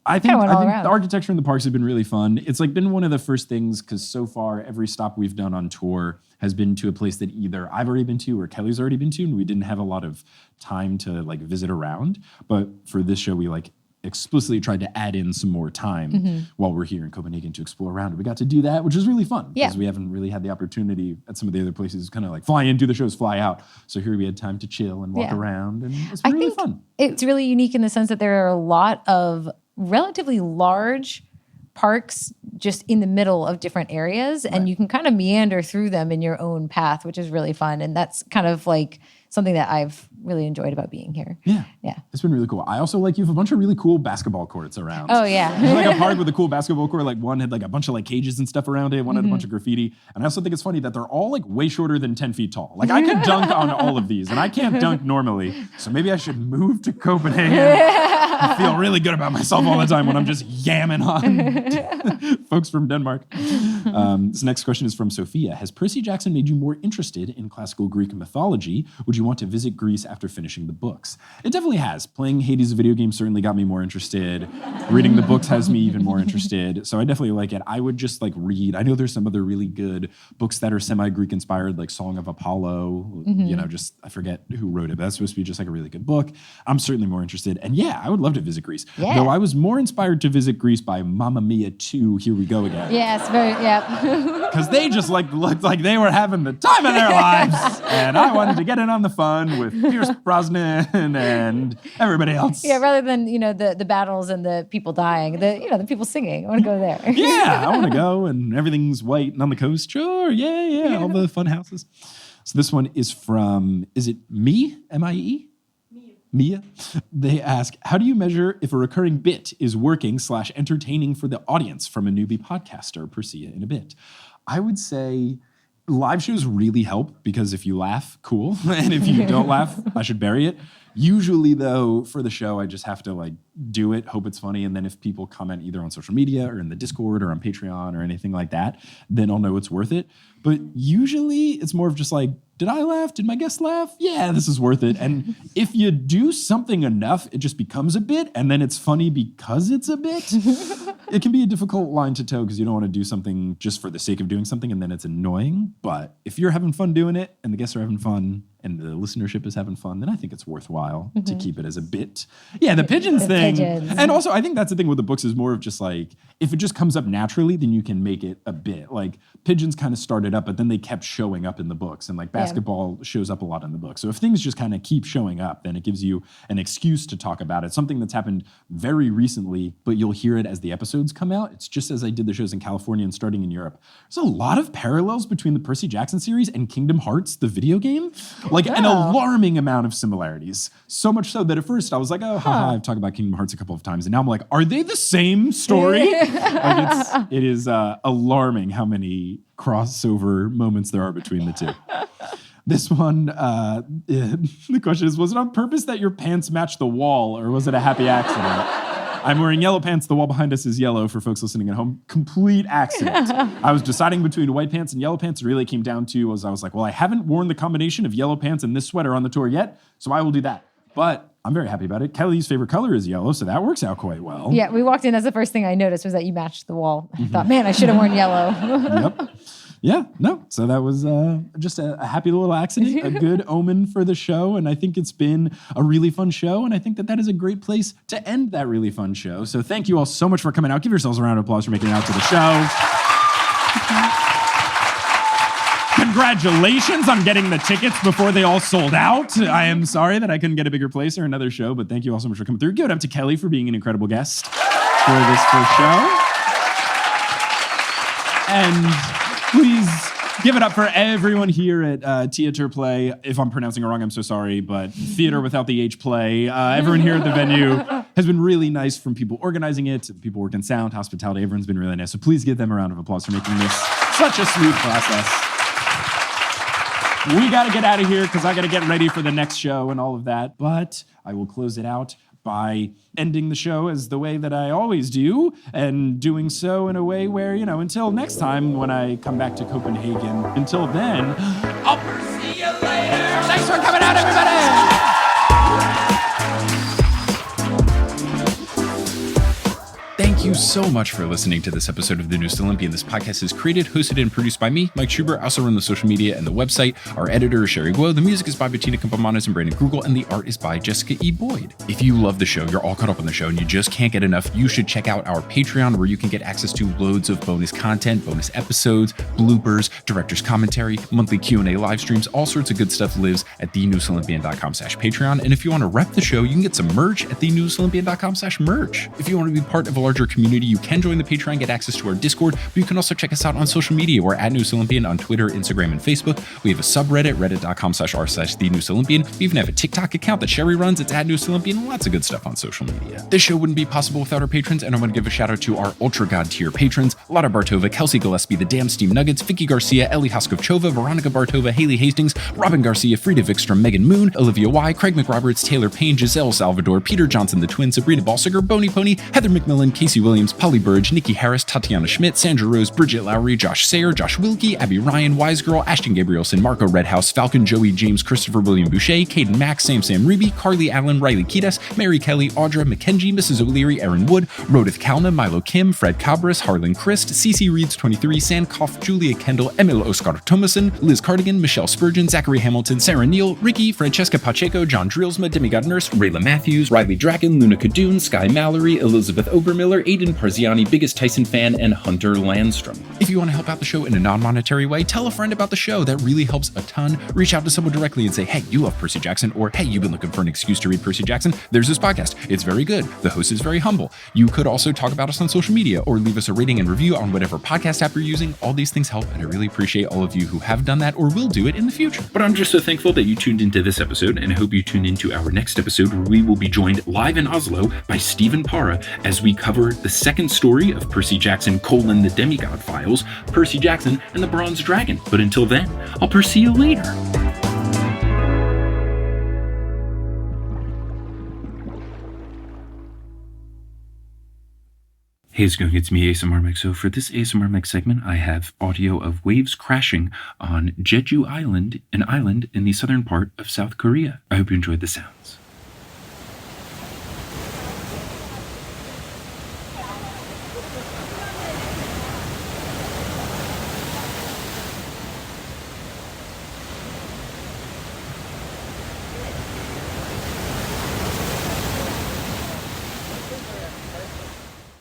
S2: I think
S1: went all around.
S2: the architecture in the parks have been really fun. It's like been one of the first things because so far every stop we've done on tour has been to a place that either I've already been to or Kelly's already been to, and we didn't have a lot of time to like visit around. But for this show, we like explicitly tried to add in some more time while we're here in Copenhagen to explore around. We got to do that, which is really fun because we haven't really had the opportunity at some of the other places kind of like fly in, do the shows, fly out. So here we had time to chill and walk around, and it's been really fun.
S1: It's really unique in the sense that there are a lot of relatively large parks just in the middle of different areas, and you can kind of meander through them in your own path, which is really fun. And that's kind of like something that I've really enjoyed about being here.
S2: Yeah.
S1: Yeah.
S2: It's been really cool. I also like you have a bunch of really cool basketball courts around.
S1: Oh, yeah.
S2: There's like a park with a cool basketball court. Like one had like a bunch of like cages and stuff around it. One had a bunch of graffiti. And I also think it's funny that they're all like way shorter than 10 feet tall. Like I could dunk on all of these and I can't dunk normally. So maybe I should move to Copenhagen and feel really good about myself all the time when I'm just yamming on folks from Denmark. This next question is from Sophia. Has Percy Jackson made you more interested in classical Greek mythology? Would you want to visit Greece after finishing the books? It definitely has. Playing Hades, a video game, certainly got me more interested. Reading the books has me even more interested. So I definitely like it. I would just like read. I know there's some other really good books that are semi-Greek inspired, like Song of Apollo. You know, just I forget who wrote it, but that's supposed to be just like a really good book. I'm certainly more interested. And yeah, I would love to visit Greece.
S1: Yeah.
S2: Though I was more inspired to visit Greece by Mamma Mia 2, Here We Go Again.
S1: Yes, yeah.
S2: Because they just like looked like they were having the time of their lives. And I wanted to get in on the fun with Pierce Brosnan and everybody else.
S1: Yeah, rather than, the battles and the people dying, the people singing. I want to go there.
S2: Yeah, I want to go and everything's white and on the coast. Sure, yeah, all the fun houses. So this one is from, is it Me? M-I-E? Mia. They ask, how do you measure if a recurring bit is working / entertaining for the audience from a newbie podcaster? Percy in a bit. I would say live shows really help because if you laugh, cool. And if you don't laugh, I should bury it. Usually, though, for the show, I just have to like do it, hope it's funny. And then if people comment either on social media or in the Discord or on Patreon or anything like that, then I'll know it's worth it. But usually it's more of just like, did I laugh? Did my guest laugh? Yeah, this is worth it. And if you do something enough, it just becomes a bit, and then it's funny because it's a bit. It can be a difficult line to toe because you don't want to do something just for the sake of doing something and then it's annoying. But if you're having fun doing it and the guests are having fun and the listenership is having fun, then I think it's worthwhile to keep it as a bit. Yeah, the pigeons thing. And also, I think that's the thing with the books is more of just like, if it just comes up naturally, then you can make it a bit. Like, pigeons kind of started up, but then they kept showing up in the books. And like basketball shows up a lot in the book. So if things just kind of keep showing up, then it gives you an excuse to talk about it. Something that's happened very recently, but you'll hear it as the episodes come out. It's just as I did the shows in California and starting in Europe. There's a lot of parallels between the Percy Jackson series and Kingdom Hearts, the video game. Like an alarming amount of similarities. So much so that at first I was like, oh, haha, I've talked about Kingdom Hearts a couple of times. And now I'm like, are they the same story? Like it is alarming how many crossover moments there are between the two. This one, the question is, was it on purpose that your pants matched the wall or was it a happy accident? I'm wearing yellow pants. The wall behind us is yellow for folks listening at home. Complete accident. I was deciding between white pants and yellow pants. It really came down to I was like, well, I haven't worn the combination of yellow pants and this sweater on the tour yet, so I will do that. But I'm very happy about it. Kelly's favorite color is yellow, so that works out quite well.
S1: Yeah, we walked in. That's the first thing I noticed was that you matched the wall. I thought, man, I should have worn yellow.
S2: Yep. Yeah, no. So that was just a happy little accident, a good omen for the show. And I think it's been a really fun show. And I think that is a great place to end that really fun show. So thank you all so much for coming out. Give yourselves a round of applause for making it out to the show. Congratulations on getting the tickets before they all sold out. I am sorry that I couldn't get a bigger place or another show, but thank you all so much for coming through. Give it up to Kelly for being an incredible guest for this first show. And please Give it up for everyone here at Theater Play. If I'm pronouncing it wrong, I'm so sorry, but theater without the H play. Everyone here at the venue has been really nice, from people organizing it, to people working sound, hospitality. Everyone's been really nice. So please give them a round of applause for making this such a smooth process. We got to get out of here because I got to get ready for the next show and all of that. But I will close it out by ending the show as the way that I always do, and doing so in a way where, until next time when I come back to Copenhagen, until then, I'll see you later. Thanks for coming out, everybody. Thank you so much for listening to this episode of The Newest Olympian. This podcast is created, hosted, and produced by me, Mike Schubert. I also run the social media and the website. Our editor is Sherry Guo. The music is by Bettina Campomanes and Brandon Krugel, and the art is by Jessica E. Boyd. If you love the show, you're all caught up on the show, and you just can't get enough, you should check out our Patreon, where you can get access to loads of bonus content, bonus episodes, bloopers, director's commentary, monthly Q&A live streams. All sorts of good stuff lives at thenewsolympian.com/Patreon. And if you want to rep the show, you can get some merch at thenewsolympian.com/merch. If you want to be part of a larger community, you can join the Patreon, get access to our Discord, but you can also check us out on social media. We're at Newest Olympian on Twitter, Instagram, and Facebook. We have a subreddit, reddit.com/r/thenewest-olympian. We even have a TikTok account that Sherry runs. It's at Newest Olympian. Lots of good stuff on social media. This show wouldn't be possible without our patrons, and I want to give a shout out to our Ultra God tier patrons: Lotta Bartova, Kelsey Gillespie, The Damn Steam Nuggets, Vicky Garcia, Ellie Hoskovchova, Veronica Bartova, Haley Hastings, Robin Garcia, Frida Vikstrom, Megan Moon, Olivia Y, Craig McRoberts, Taylor Payne, Giselle Salvador, Peter Johnson the Twin, Sabrina Balsiger, Boney Pony, Heather McMillan, Casey Williams, Polly Burge, Nikki Harris, Tatiana Schmidt, Sandra Rose, Bridget Lowry, Josh Sayer, Josh Wilkie, Abby Ryan, Wise Girl, Ashton Gabrielson, Marco Redhouse, Falcon, Joey James, Christopher William Boucher, Caden Max, Sam Reeby, Carly Allen, Riley Kiedis, Mary Kelly, Audra, McKenzie, Mrs. O'Leary, Aaron Wood, Rodith Kalna, Milo Kim, Fred Cabras, Harlan Christ, CC Reeds 23, Sandkoff, Julia Kendall, Emil Oscar Thomason, Liz Cardigan, Michelle Spurgeon, Zachary Hamilton, Sarah Neal, Ricky, Francesca Pacheco, John Drillsma, Demigod Nurse, Rayla Matthews, Riley Dragon, Luna Kadoon, Sky Mallory, Elizabeth Obermiller, Aiden Parziani, Biggest Tyson Fan, and Hunter Landstrom. If you want to help out the show in a non-monetary way, tell a friend about the show. That really helps a ton. Reach out to someone directly and say, hey, you love Percy Jackson, or hey, you've been looking for an excuse to read Percy Jackson. There's this podcast. It's very good. The host is very humble. You could also talk about us on social media or leave us a rating and review on whatever podcast app you're using. All these things help, and I really appreciate all of you who have done that or will do it in the future. But I'm just so thankful that you tuned into this episode, and I hope you tune into our next episode, where we will be joined live in Oslo by Stephen Para as we cover the second story of Percy Jackson, the Demigod Files, Percy Jackson and the Bronze Dragon. But until then, I'll Percy you later. Hey, it's going, it's me, ASMR Mike. So for this ASMR Mike segment, I have audio of waves crashing on Jeju Island, an island in the southern part of South Korea. I hope you enjoyed the sounds.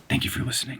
S2: Thank you for listening.